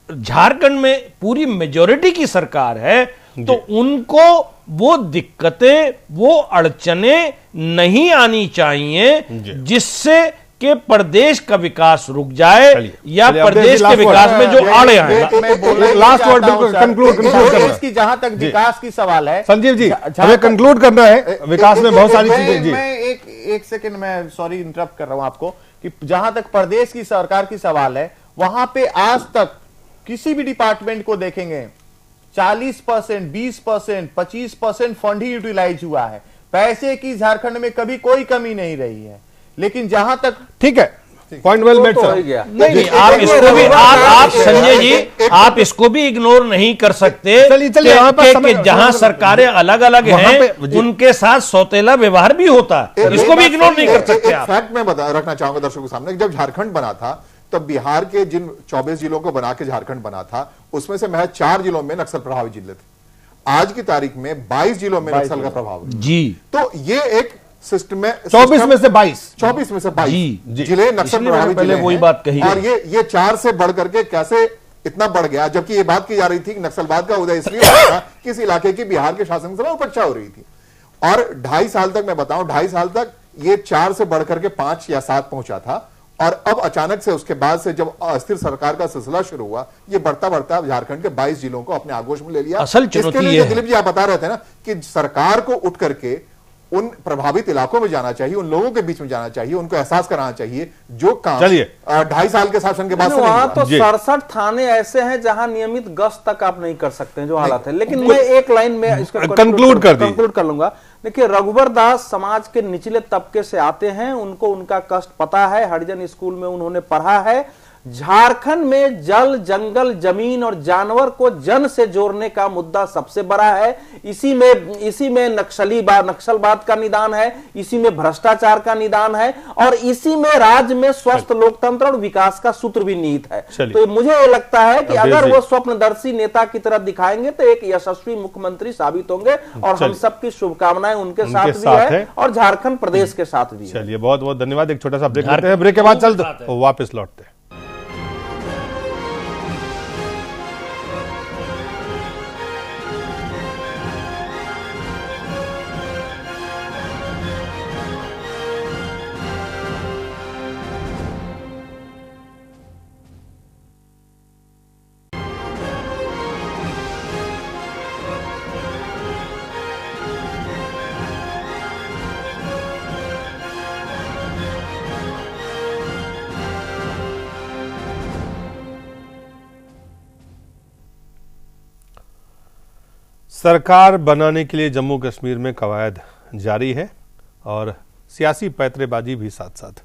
झारखंड में पूरी मेजॉरिटी की सरकार है, तो उनको वो दिक्कतें, वो अड़चने नहीं आनी चाहिए जिससे कि प्रदेश का विकास रुक जाए या प्रदेश के विकास में जो आड़े आए। लास्ट वर्ड कंक्लूड की जहां तक विकास की सवाल है, संजीव जी हमें कंक्लूड करना है, विकास में बहुत सारी चीजें। जी, मैं एक सेकंड, मैं सॉरी इंटरप्ट कर रहा हूं आपको, कि जहां तक प्रदेश की सरकार की सवाल है, वहां पे आज तक किसी भी डिपार्टमेंट को देखेंगे 40%, 20%, 25% फंड ही यूटिलाइज हुआ है। पैसे की झारखंड में कभी कोई कमी नहीं रही है। लेकिन जहां तक, ठीक है, पॉइंट वेल मेड सर। नहीं, आप इसको भी, आप संजय जी, आप इसको भी इग्नोर नहीं कर सकते कि जहां सरकारें अलग अलग हैं उनके साथ सौतेला व्यवहार भी होता है, इसको भी इग्नोर नहीं कर सकते आप। फैक्ट मैं रखना चाहूंगा दर्शकों के सामने, जब झारखंड बना था तब बिहार के जिन 24 जिलों को बना के झारखंड बना था, उसमें से महज 4 जिलों में नक्सल प्रभावित जिले थे। आज की तारीख में 22 जिलों में नक्सल का प्रभाव है जी। तो ये एक सिस्टम है, 24 में से 22 जिले नक्सल प्रभावित जिले, वही बात कही। और ये 4 से बढ़ करके कैसे इतना बढ़ गया, जबकि ये बात की जा रही थी कि नक्सलवाद का उदय इसलिए हुआ था कि इस इलाके की बिहार के शासन से उपेक्षा हो रही थी। और 2.5 साल तक, मैं बताऊं 2.5 साल तक ये 4 से बढ़ करके 5 या 7 पहुंचा था। और अब अचानक से उसके बाद से जब अस्थिर सरकार का सिलसिला शुरू हुआ, ये बढ़ता बढ़ता झारखंड के 22 जिलों को अपने आगोश में ले लिया। असल चुनौती ये है, दिलीप जी आप बता रहे थे ना, कि सरकार को उठ करके उन प्रभावित इलाकों में जाना चाहिए, उन लोगों के बीच में जाना चाहिए, उनको एहसास कराना चाहिए जो काम 2.5 साल के शासन के बाद से वहां तो 67 थाने ऐसे हैं जहां नियमित गश्त तक आप नहीं कर सकते हैं, जो हालात है। लेकिन मैं एक लाइन में इसका कंक्लूड कर लूंगा। देखिए, रघुवर दास समाज के निचले तबके से आते हैं, उनको उनका कष्ट पता है, हरिजन स्कूल में उन्होंने पढ़ा है। झारखंड में जल, जंगल, जमीन और जानवर को जन से जोड़ने का मुद्दा सबसे बड़ा है। इसी में नक्सलवाद का निदान है, इसी में भ्रष्टाचार का निदान है, और इसी में राज्य में स्वस्थ लोकतंत्र और विकास का सूत्र भी निहित है। तो मुझे ये लगता है कि अगर वो स्वप्नदर्शी नेता की तरह दिखाएंगे तो एक यशस्वी मुख्यमंत्री साबित होंगे, और हम सबकी शुभकामनाएं उनके साथ भी है और झारखंड प्रदेश के साथ भी। चलिए, बहुत बहुत धन्यवाद। एक छोटा सा ब्रेक लेते हैं, ब्रेक के बाद चलते वापस लौटते हैं। सरकार बनाने के लिए जम्मू कश्मीर में कवायद जारी है और सियासी पैतरेबाजी भी साथ साथ।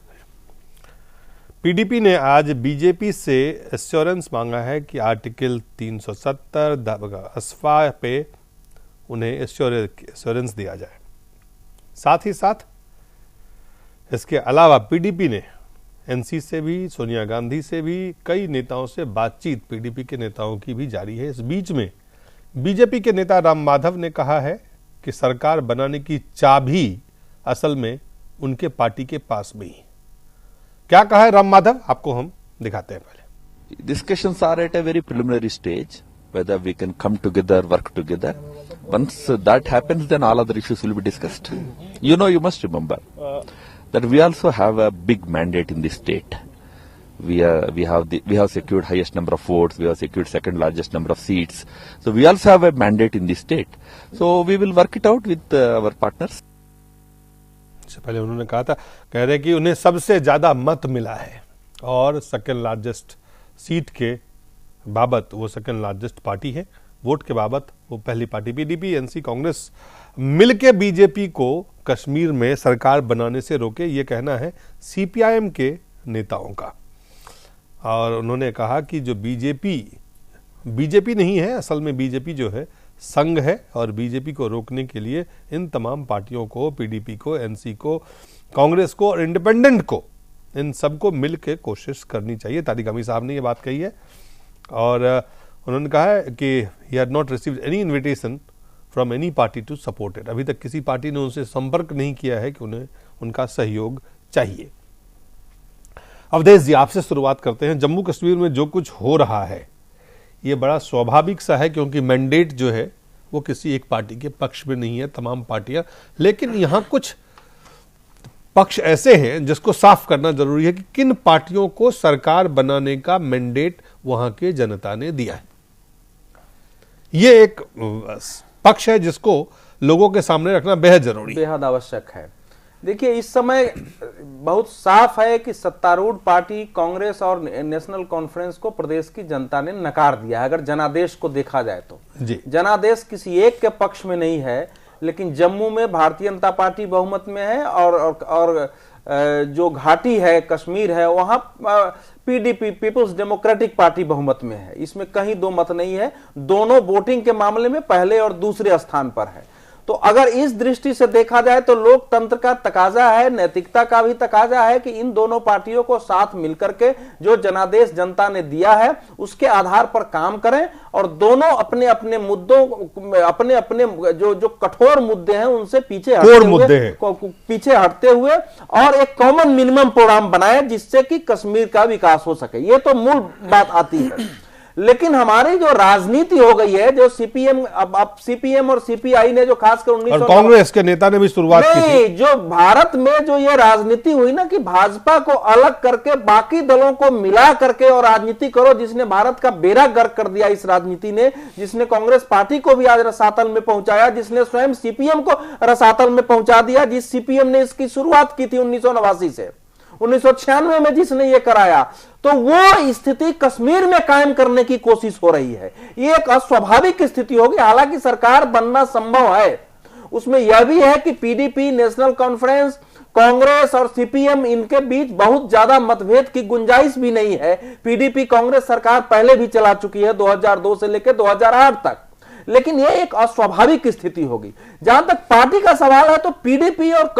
पीडीपी ने आज बीजेपी से एश्योरेंस मांगा है कि आर्टिकल 370 अस्फा पे उन्हें एश्योरेंस दिया जाए। साथ ही साथ इसके अलावा पीडीपी ने एनसी से भी, सोनिया गांधी से भी, कई नेताओं से बातचीत पीडीपी के नेताओं की भी जारी है। इस बीच में बीजेपी के नेता राम माधव ने कहा है कि सरकार बनाने की चाबी असल में उनके पार्टी के पास में ही। क्या कहा है राम माधव, आपको हम दिखाते हैं। पहले discussions are at a very preliminary stage, whether we can come together, work together. Once that happens, then all other issues will be discussed. You must remember that we also have a big mandate in this state. We have secured highest number of votes. We have secured second largest number of seats. So we also have a mandate in this state. So we will work it out with our partners. इससे पहले उन्होंने कहा था, कह रहे कि उन्हें सबसे ज्यादा मत मिला है और सेकंड लार्जेस्ट सीट के बाबत वो सेकंड लार्जेस्ट पार्टी है। वोट के बाबत वो पहली पार्टी। पीडीपी, एनसी, कांग्रेस मिलके बीजेपी को कश्मीर में सरकार बनाने से रोके, ये कहना है सीपीआईएम के नेताओं का। और उन्होंने कहा कि जो बीजेपी नहीं है, असल में बीजेपी जो है संघ है, और बीजेपी को रोकने के लिए इन तमाम पार्टियों को, पीडीपी को, एनसी को, कांग्रेस को और इंडिपेंडेंट को, इन सबको मिलकर कोशिश करनी चाहिए। तारिक अमीर साहब ने ये बात कही है और उन्होंने कहा है कि he had not received any invitation from any party to support it. अभी तक किसी पार्टी ने उनसे संपर्क नहीं किया है कि उन्हें उनका सहयोग चाहिए। अवधेश जी, आपसे शुरुआत करते हैं। जम्मू कश्मीर में जो कुछ हो रहा है ये बड़ा स्वाभाविक सा है, क्योंकि मैंडेट जो है वो किसी एक पार्टी के पक्ष में नहीं है, तमाम पार्टियां। लेकिन यहां कुछ पक्ष ऐसे हैं जिसको साफ करना जरूरी है कि किन पार्टियों को सरकार बनाने का मैंडेट वहां के जनता ने दिया है। ये एक पक्ष है जिसको लोगों के सामने रखना बेहद जरूरी है, बेहद आवश्यक है। देखिए, इस समय बहुत साफ है कि सत्तारूढ़ पार्टी कांग्रेस और नेशनल कॉन्फ्रेंस को प्रदेश की जनता ने नकार दिया है। अगर जनादेश को देखा जाए तो जनादेश किसी एक के पक्ष में नहीं है, लेकिन जम्मू में भारतीय जनता पार्टी बहुमत में है और जो घाटी है, कश्मीर है, वहां पीडीपी पीपुल्स डेमोक्रेटिक पार्टी बहुमत में है। इसमें कहीं दो मत नहीं है। दोनों वोटिंग के मामले में पहले और दूसरे स्थान पर है। तो अगर इस दृष्टि से देखा जाए तो लोकतंत्र का तकाजा है, नैतिकता का भी तकाजा है कि इन दोनों पार्टियों को साथ मिलकर के जो जनादेश जनता ने दिया है उसके आधार पर काम करें और दोनों अपने अपने मुद्दों, अपने अपने जो कठोर मुद्दे हैं उनसे पीछे हटते हुए और एक कॉमन मिनिमम प्रोग्राम बनाए जिससे कि कश्मीर का विकास हो सके। ये तो मूल बात आती है। लेकिन हमारी जो राजनीति हो गई है, जो सीपीएम अब सीपीएम और सीपीआई ने जो खासकर 19 कांग्रेस के नेता ने भी शुरुआत की थी, जो भारत में जो ये राजनीति हुई ना कि भाजपा को अलग करके बाकी दलों को मिला करके और राजनीति करो, जिसने भारत का बेड़ा गर्क कर दिया इस राजनीति ने, जिसने कांग्रेस पार्टी को भी आज रसातल में पहुंचाया, जिसने स्वयं सीपीएम को रसातल में पहुंचा दिया। जिस सीपीएम ने इसकी शुरुआत की थी 1989 से, 1996 में जिसने ये कराया, तो वो स्थिति कश्मीर में कायम करने की कोशिश हो रही है। ये एक अस्वाभाविक स्थिति होगी। हालांकि सरकार बनना संभव है, उसमें यह भी है कि पीडीपी, नेशनल कॉन्फ्रेंस, कांग्रेस और सीपीएम, इनके बीच बहुत ज्यादा मतभेद की गुंजाइश भी नहीं है। पीडीपी कांग्रेस सरकार पहले भी चला चुकी है 2002 से लेकर 2008 तक, लेकिन यह एक अस्वाभाविक स्थिति होगी। जहां तक पार्टी का सवाल है तो पीडीपी और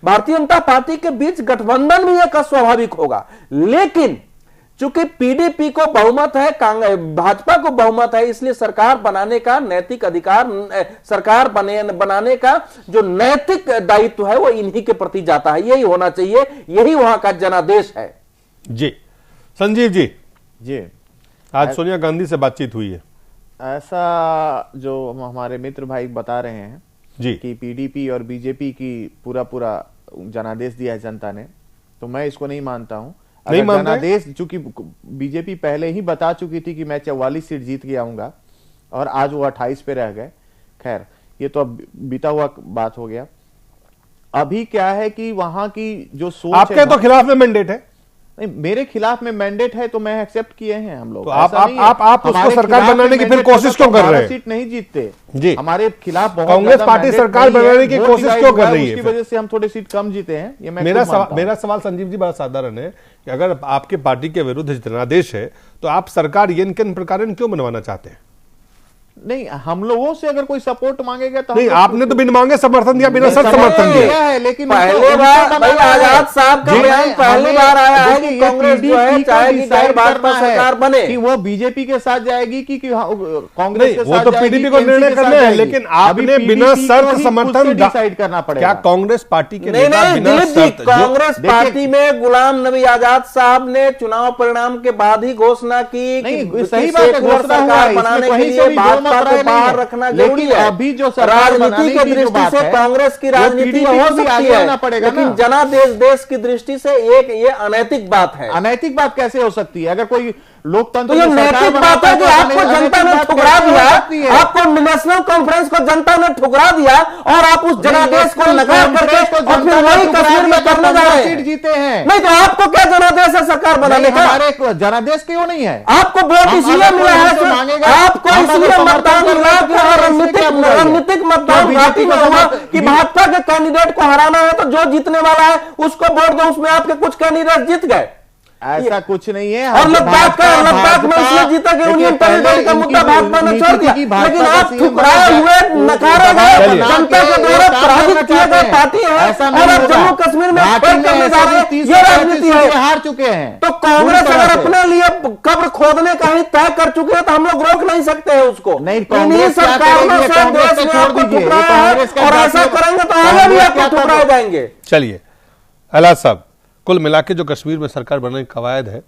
भारतीय जनता पार्टी के बीच गठबंधन भी एक अस्वाभाविक होगा। लेकिन चूंकि पीडीपी को बहुमत है, भाजपा को बहुमत है, इसलिए सरकार बनाने का नैतिक अधिकार, सरकार बनाने का जो नैतिक दायित्व है वो इन्हीं के प्रति जाता है। यही होना चाहिए, यही वहां का जनादेश है। जी संजीव जी, आज सोनिया गांधी से बातचीत हुई है, ऐसा जो हमारे मित्र भाई बता रहे हैं जी कि पीडीपी और बीजेपी की पूरा जनादेश दिया है जनता ने, तो मैं इसको नहीं मानता हूं। नहीं मानते? जनादेश, चूंकि बीजेपी पहले ही बता चुकी थी कि मैं 44 सीट जीत के आऊंगा और आज वो 28 पे रह गए। खैर, ये तो अब बीता हुआ बात हो गया। अभी क्या है कि वहां की जो सोच आपके तो खिलाफ में मैंडेट है। नहीं, मेरे खिलाफ में मैंडेट है तो मैं एक्सेप्ट किए हैं हम लोग। तो आप उसको सरकार बनाने की फिर कोशिश क्यों कर रहे हैं? सीट नहीं जीतते जी, हमारे खिलाफ बहुत कांग्रेस पार्टी सरकार बनाने की कोशिश क्यों कर रही है? उसकी वजह से हम थोड़े सीट कम जीते हैं। ये मैं मेरा सवाल संजीव जी बड़ा साधारण है कि अगर आपके पार्टी के विरुद्ध जनादेश है तो आप सरकार ये किन प्रकार क्यों बनवाना चाहते हैं? नहीं, हम लोगों से अगर कोई सपोर्ट मांगेगा तो नहीं, आपने तो बिन मांगे समर्थन दिया, बिना शर्त समर्थन दिया है। लेकिन पहले बार आजाद साहब का बयान पहली बार आया है कि कांग्रेस जो है चाहेगी कि भाजपा सरकार बने, कि वो बीजेपी के साथ जाएगी कि कांग्रेस के साथ। वो तो पीडीपी को निर्णय करना है, लेकिन आपने बिना शर्त समर्थन डिसाइड करना पड़ेगा। क्या कांग्रेस पार्टी के कांग्रेस पार्टी में गुलाम नबी आजाद साहब ने चुनाव परिणाम के बाद ही घोषणा की कि सही बात है, सरकार बनाने के लिए भाजपा को बाहर रखना जरूरी है। अभी जो राजनीति की दृष्टि से कांग्रेस की राजनीति हो सकती है, लेकिन जनादेश देश की दृष्टि से एक ये अनैतिक बात है। अनैतिक बात कैसे हो सकती है? अगर कोई लोकतंत्र, तो ये नैतिक बात है कि आपको जनता ने ठुकरा दिया, आपको नेशनल कॉन्फ्रेंस को जनता ने ठुकरा दिया और आप उस जनादेश को नकार करके और फिर वही कश्मीर में करने जा रहे हैं। जीते हैं। नहीं तो आपको क्या जनादेश है सरकार बनाने का? हमारे जनादेश क्यों नहीं है? आपको वोट इसलिए मिला है, आपको इसलिए मतदान मिला और रणनीतिक मतदान घाटी में हुआ कि भाजपा के कैंडिडेट को हराना है तो जो जीतने वाला है उसको वोट दो, उसमें आपके कुछ कैंडिडेट जीत गए। ऐसा कुछ नहीं है। और लद्दाख में इसलिए जीता कि यूनियन टेरिटरी का मुद्दा भाजपा ने छोड़ दिया, लेकिन आप ठुकराए हुए, नकारे गए, जनता के द्वारा पराजित किए गए पार्टी है और आप जम्मू कश्मीर में फेल करने जा रहे हैं। ये राजनीति है। हार चुके हैं तो कांग्रेस अगर अपने लिए कब्र खोदने का ही तय कर चुके हैं तो हम लोग रोक नहीं सकते हैं उसको। नहीं, सरकार में से देश में आपको ठुकराया है और ऐसा करेंगे तो आगे भी आपको ठुकराए जाएंगे। चलिए एलाज साहब, कुल मिला के जो कश्मीर में सरकार बनाने की कवायद है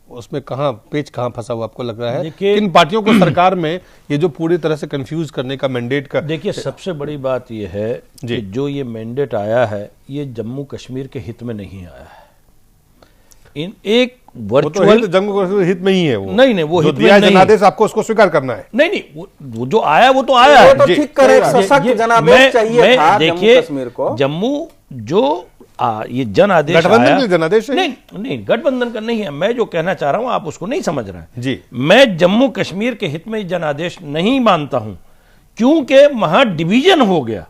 उसमें पेच कहां फंसा हुआ आपको लग रहा है? किन पार्टियों को सरकार में ये जो पूरी तरह से कंफ्यूज करने का मैंडेट का? देखिए, सबसे बड़ी बात ये है कि जो ये मैंडेट आया है ये जम्मू कश्मीर के हित में नहीं आया है। एक वो तो वर्चुअल जम्मू कश्मीर हित में ही है वो। नहीं, वो जो हित में दिया है नहीं है। जनादेश, आपको उसको स्वीकार करना है। नहीं, वो जो आया वो तो आया वो है। तो जी। ठीक करे, सशक्त जनादेश चाहिए था जम्मू देखिए, कश्मीर को। जम्मू जो ये जन आदेश गठबंधन आया, के लिए जनादेश है? नहीं, गठबंधन का नहीं है। मैं जो कहना चाह रहा हूं आप उसको नहीं समझ रहे हैं जी। मैं जम्मू कश्मीर के हित में जनादेश नहीं मानता हूं, क्योंकि वहां डिवीजन हो गया।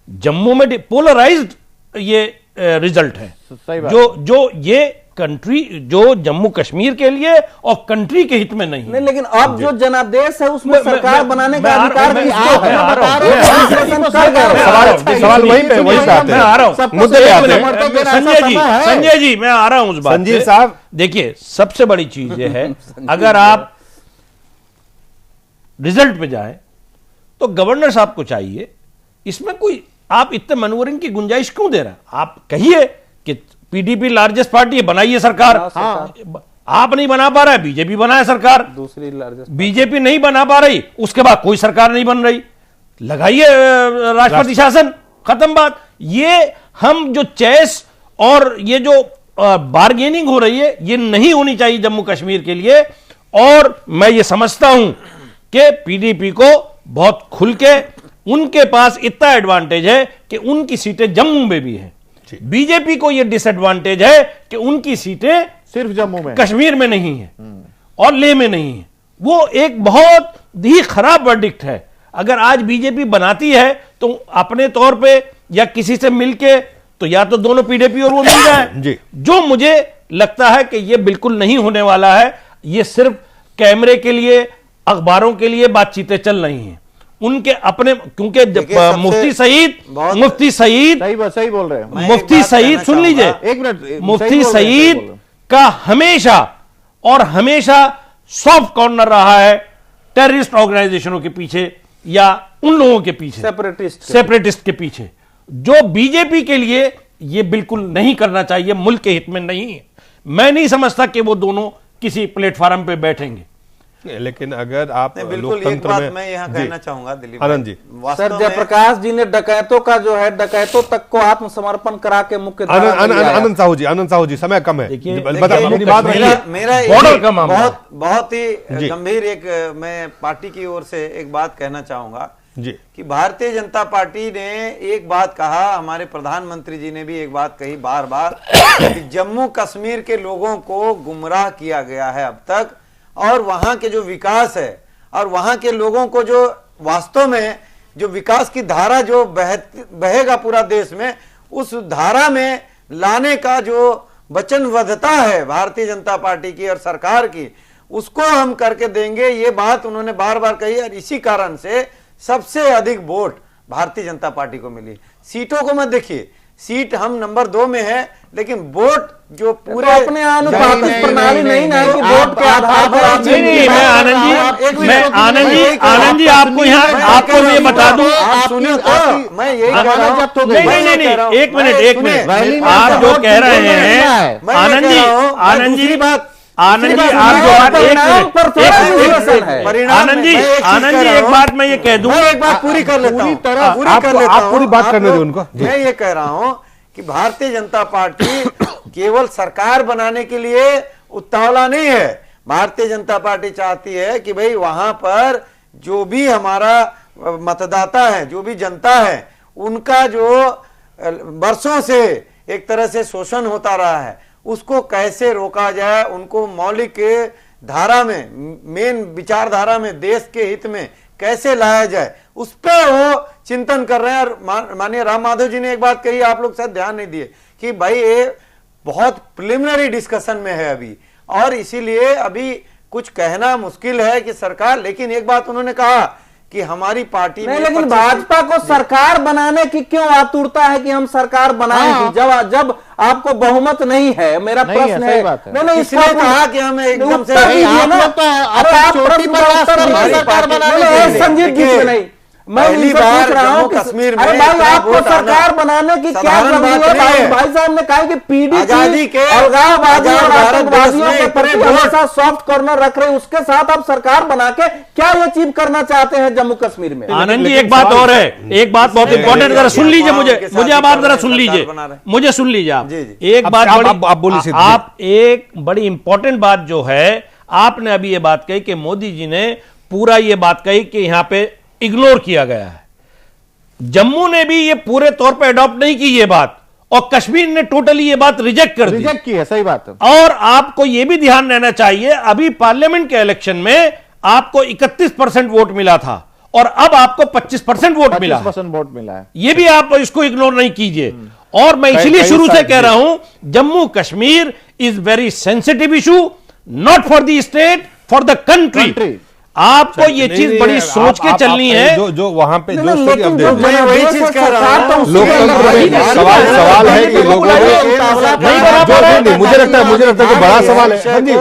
जम्मू में पोलराइज्ड ये रिजल्ट है। सही बात। जो ये कंट्री, जो जम्मू कश्मीर के लिए और कंट्री के हित में नहीं। नहीं, लेकिन अब जो जनादेश है उसमें मैं- सरकार मैं- बनाने मैं का आ- अधिकार मैं- किसको मैं है? आ रहा हूं। सवाल वहीं पे आते मैं आ रहा हूं, हैं, मुद्दे पे आते हैं। संजय जी मैं आ रहा हूं उस बात संजीव पे। साहब। देखिए, सबसे बड़ी चीज ये है, अगर आप रिजल्ट पे जाएं तो गवर्नर साहब को चाहिए, इसमें कोई आप इतने मनोरंजन की गुंजाइश क्यों दे रहे हैं? आप कहिए कि पीडीपी लार्जेस्ट पार्टी है, बनाइए सरकार। आप नहीं बना पा रहा है, बीजेपी बनाए सरकार। दूसरी लार्जेस्ट बीजेपी नहीं बना पा रही, उसके बाद कोई सरकार नहीं बन रही, लगाइए राष्ट्रपति शासन, खत्म बात। ये हम जो चेस और ये जो बार्गेनिंग हो रही है, ये नहीं होनी चाहिए जम्मू कश्मीर के लिए। और मैं ये समझता हूं कि पीडीपी को बहुत खुल के, उनके पास इतना एडवांटेज है कि उनकी सीटें जम्मू में भी हैं। बीजेपी को यह डिसएडवांटेज है कि उनकी सीटें सिर्फ जम्मू में, कश्मीर में नहीं है और लेह में नहीं है। वो एक बहुत ही खराब वर्डिक्ट है। अगर आज बीजेपी बनाती है तो अपने तौर पे या किसी से मिलके, तो या तो दोनों पीडीपी और वो मिल जाए, जो मुझे लगता है कि ये बिल्कुल नहीं होने वाला है। ये सिर्फ कैमरे के लिए, अखबारों के लिए बातचीतें चल रही हैं उनके अपने, क्योंकि मुफ्ती सईद सही बोल रहे हैं। मुफ्ती सईद, सुन लीजिए एक मिनट, मुफ्ती सईद का हमेशा और हमेशा सॉफ्ट कॉर्नर रहा है टेररिस्ट ऑर्गेनाइजेशनों के पीछे या उन लोगों के पीछे, सेपरेटिस्ट के पीछे, जो बीजेपी के लिए ये बिल्कुल नहीं करना चाहिए, मुल्क के हित में नहीं है। मैं नहीं समझता कि वो दोनों किसी प्लेटफॉर्म पे बैठेंगे। लेकिन अगर आप बिल्कुल एक बात मैं यहाँ कहना चाहूंगा दिलीप आनंद जी, सर जयप्रकाश जी ने डकैतों का जो है, डकैतों तक को आत्मसमर्पण करा के मुख्य आनंद साहू जी समय कम है, मेरा बहुत ही गंभीर एक मैं पार्टी की ओर से एक बात कहना चाहूंगा जी कि भारतीय जनता पार्टी ने एक बात कहा, हमारे प्रधानमंत्री जी ने भी एक बात कही बार बार कि जम्मू कश्मीर के लोगों को गुमराह किया गया है अब तक, और वहां के जो विकास है और वहां के लोगों को जो वास्तव में जो विकास की धारा जो बहेगा पूरा देश में, उस धारा में लाने का जो वचनबद्धता है भारतीय जनता पार्टी की और सरकार की, उसको हम करके देंगे। ये बात उन्होंने बार बार कही और इसी कारण से सबसे अधिक वोट भारतीय जनता पार्टी को मिली। सीटों को मत देखिए, सीट हम नंबर 2 में है, लेकिन वोट जो पूरे अपने अनुपातिक प्रणाली नहीं है कि वोट के आधार पर नहीं, मैं आनंद जी आपको यहाँ आपको मैं बता दूं, मैं यही कह रहा हूं, नहीं, एक मिनट आप जो कह रहे हैं आनंद जी आप जो आनंद जी एक बात मैं ये कह दूं, एक बात पूरी कर लेता हूं, आप पूरी बात करने दें उनको। मैं ये कह रहा हूं कि भारतीय जनता पार्टी केवल सरकार बनाने के लिए उतावला नहीं है। भारतीय जनता पार्टी चाहती है कि भाई वहां पर जो भी हमारा मतदाता है, जो भी जनता है, उनका जो वर्षों से एक तरह से शोषण होता रहा है, उसको कैसे रोका जाए, उनको मौलिक धारा में, मेन विचारधारा में, देश के हित में कैसे लाया जाए, उस पर वो चिंतन कर रहे हैं। और माननीय राम माधव जी ने एक बात कही, आप लोग शायद ध्यान नहीं दिए, कि भाई ये बहुत प्रिलिमिनरी डिस्कशन में है अभी, और इसीलिए अभी कुछ कहना मुश्किल है कि सरकार, लेकिन एक बात उन्होंने कहा कि हमारी पार्टी नहीं, लेकिन भाजपा को सरकार बनाने की क्यों आतुरता है कि हम सरकार बनाएंगे, जब आपको बहुमत नहीं है? मेरा प्रश्न है, नहीं, इसलिए कहा कि हमें एकदम से संजीव जी से नहीं, मैं पहली इनसे बार पूछ रहा हूं जम्मू कि कश्मीर में अरे भाई इतना आपको वोट सरकार आना बनाने की क्या साधारण जरूरत बात है? नहीं है। भाई साहब ने कहा कि आजादी के अलगाववादी और आजाद भारत आतंकवादियों देश के में प्रति इतने वोट- हमेशा सॉफ्ट कॉर्नर रख रहे, उसके साथ आप सरकार बना के क्या अचीव करना चाहते हैं जम्मू कश्मीर में? आनंद जी, एक बात और है, एक बात बहुत इंपॉर्टेंट, जरा सुन लीजिए मुझे अब आप जरा सुन लीजिए, मुझे सुन लीजिए आप। एक बात आप बोलिए, आप एक बड़ी इंपॉर्टेंट बात जो है, आपने अभी ये बात कही कि मोदी जी ने पूरा ये बात कही कि यहां पे इग्नोर किया गया है। जम्मू ने भी ये पूरे तौर पे अडॉप्ट नहीं की ये बात, और कश्मीर ने टोटली ये बात रिजेक्ट कर दी। रिजेक्ट की है, सही बात है। और आपको यह भी ध्यान रहना चाहिए, अभी पार्लियामेंट के इलेक्शन में आपको 31% वोट मिला था और अब आपको 25% वोट मिला है। 25% वोट मिला है। ये भी आप इसको इग्नोर नहीं कीजिए। और मैं इसलिए शुरू से कह रहा हूं, Jammu Kashmir is very sensitive issue, not for the state, for the country. आपको ये चीज बड़ी सोच के चलनी है। जो वहां पे जो लेकिन जो मैं वही चीज कह रहा हूं। लोकतंत्र में सवाल है कि लोगों ने मुझे लगता है कि बड़ा सवाल है। हाँ जी,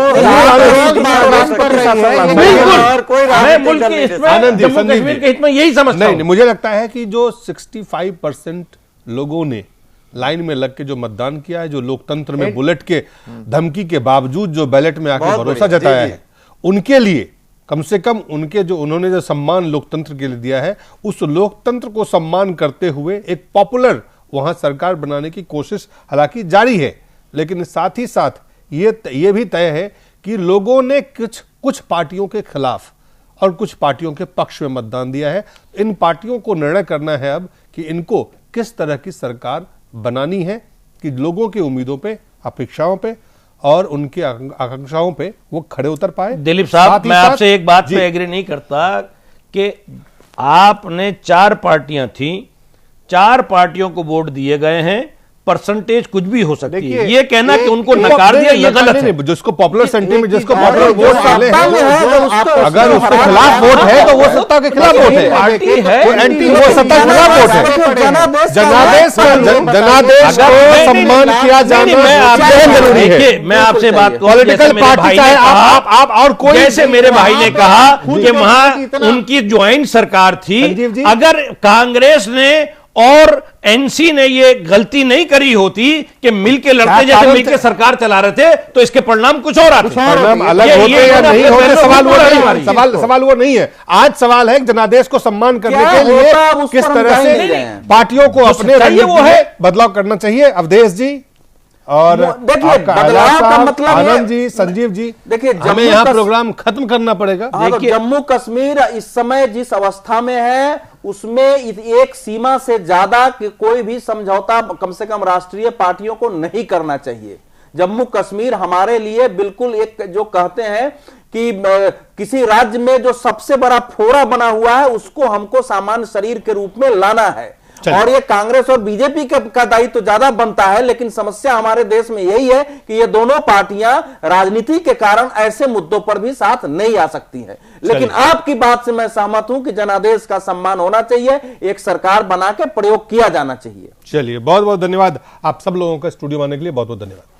बिल्कुल, मैं मुल्क के हित में, आनंद जी, जम्मू संदीप कश्मीर जी। के हित में यही समझता हूं। नहीं, मुझे लगता है कि जो 65% लोगों ने लाइन में लग के जो मतदान किया है, जो लोकतंत्र में बुलेट के धमकी के बावजूद जो बैलेट में आके भरोसा जताया है, उनके लिए कम से कम उनके जो उन्होंने जो सम्मान लोकतंत्र के लिए दिया है, उस लोकतंत्र को सम्मान करते हुए एक पॉपुलर वहां सरकार बनाने की कोशिश हालांकि जारी है। लेकिन साथ ही साथ ये भी तय है कि लोगों ने कुछ पार्टियों के खिलाफ और कुछ पार्टियों के पक्ष में मतदान दिया है। इन पार्टियों को निर्णय करना है अब कि इनको किस तरह की सरकार बनानी है कि लोगों की उम्मीदों पे, अपेक्षाओं पे और उनकी आकांक्षाओं पे वो खड़े उतर पाए। दिलीप साहब, मैं आपसे एक बात पे एग्री नहीं करता कि आपने 4 पार्टियां थी, 4 पार्टियों को वोट दिए गए हैं, परसेंटेज कुछ भी हो सकती है। ये कहना कि उनको नकार दिया, ये गलत है। जिसको पॉपुलर सेंटीमेंट, जिसको पॉपुलर वोट मिले हैं, अगर उसके खिलाफ वोट है तो वो सत्ता के खिलाफ वोट है, पार्टी है, वो एंटी, वो सत्ता के खिलाफ वोट है। जनादेश को सम्मान किया जाना जरूरी है। मैं आपसे बात, पॉलिटिकल पार्टी चाहे आप और कोई, जैसे मेरे भाई ने कहा कि वहां उनकी ज्वाइंट सरकार थी, अगर कांग्रेस ने और एनसी ने ये गलती नहीं करी होती कि मिलके लड़ते, जैसे मिलके सरकार चला रहे थे, तो इसके परिणाम कुछ और आते। परिणाम अलग होते या नहीं होते, सवाल वो नहीं है। आज सवाल है जनादेश को सम्मान करने के लिए किस तरह से पार्टियों को अपने वो है बदलाव करना चाहिए। अवधेश जी और देखिए, बदलाव का मतलब आनंद जी, संजीव जी, देखिए हमें यहाँ प्रोग्राम खत्म करना पड़ेगा। देखिए, जम्मू कश्मीर इस समय जिस अवस्था में है, उसमें एक सीमा से ज्यादा कोई भी समझौता कम से कम राष्ट्रीय पार्टियों को नहीं करना चाहिए। जम्मू कश्मीर हमारे लिए बिल्कुल एक, जो कहते हैं कि किसी राज्य में जो सबसे बड़ा फोड़ा बना हुआ है, उसको हमको सामान्य शरीर के रूप में लाना है। और ये कांग्रेस और बीजेपी का दायित्व तो ज्यादा बनता है, लेकिन समस्या हमारे देश में यही है कि ये दोनों पार्टियां राजनीति के कारण ऐसे मुद्दों पर भी साथ नहीं आ सकती हैं। लेकिन आपकी बात से मैं सहमत हूं कि जनादेश का सम्मान होना चाहिए, एक सरकार बना के प्रयोग किया जाना चाहिए। चलिए, बहुत बहुत धन्यवाद आप सब लोगों का स्टूडियो में आने के लिए, बहुत बहुत धन्यवाद।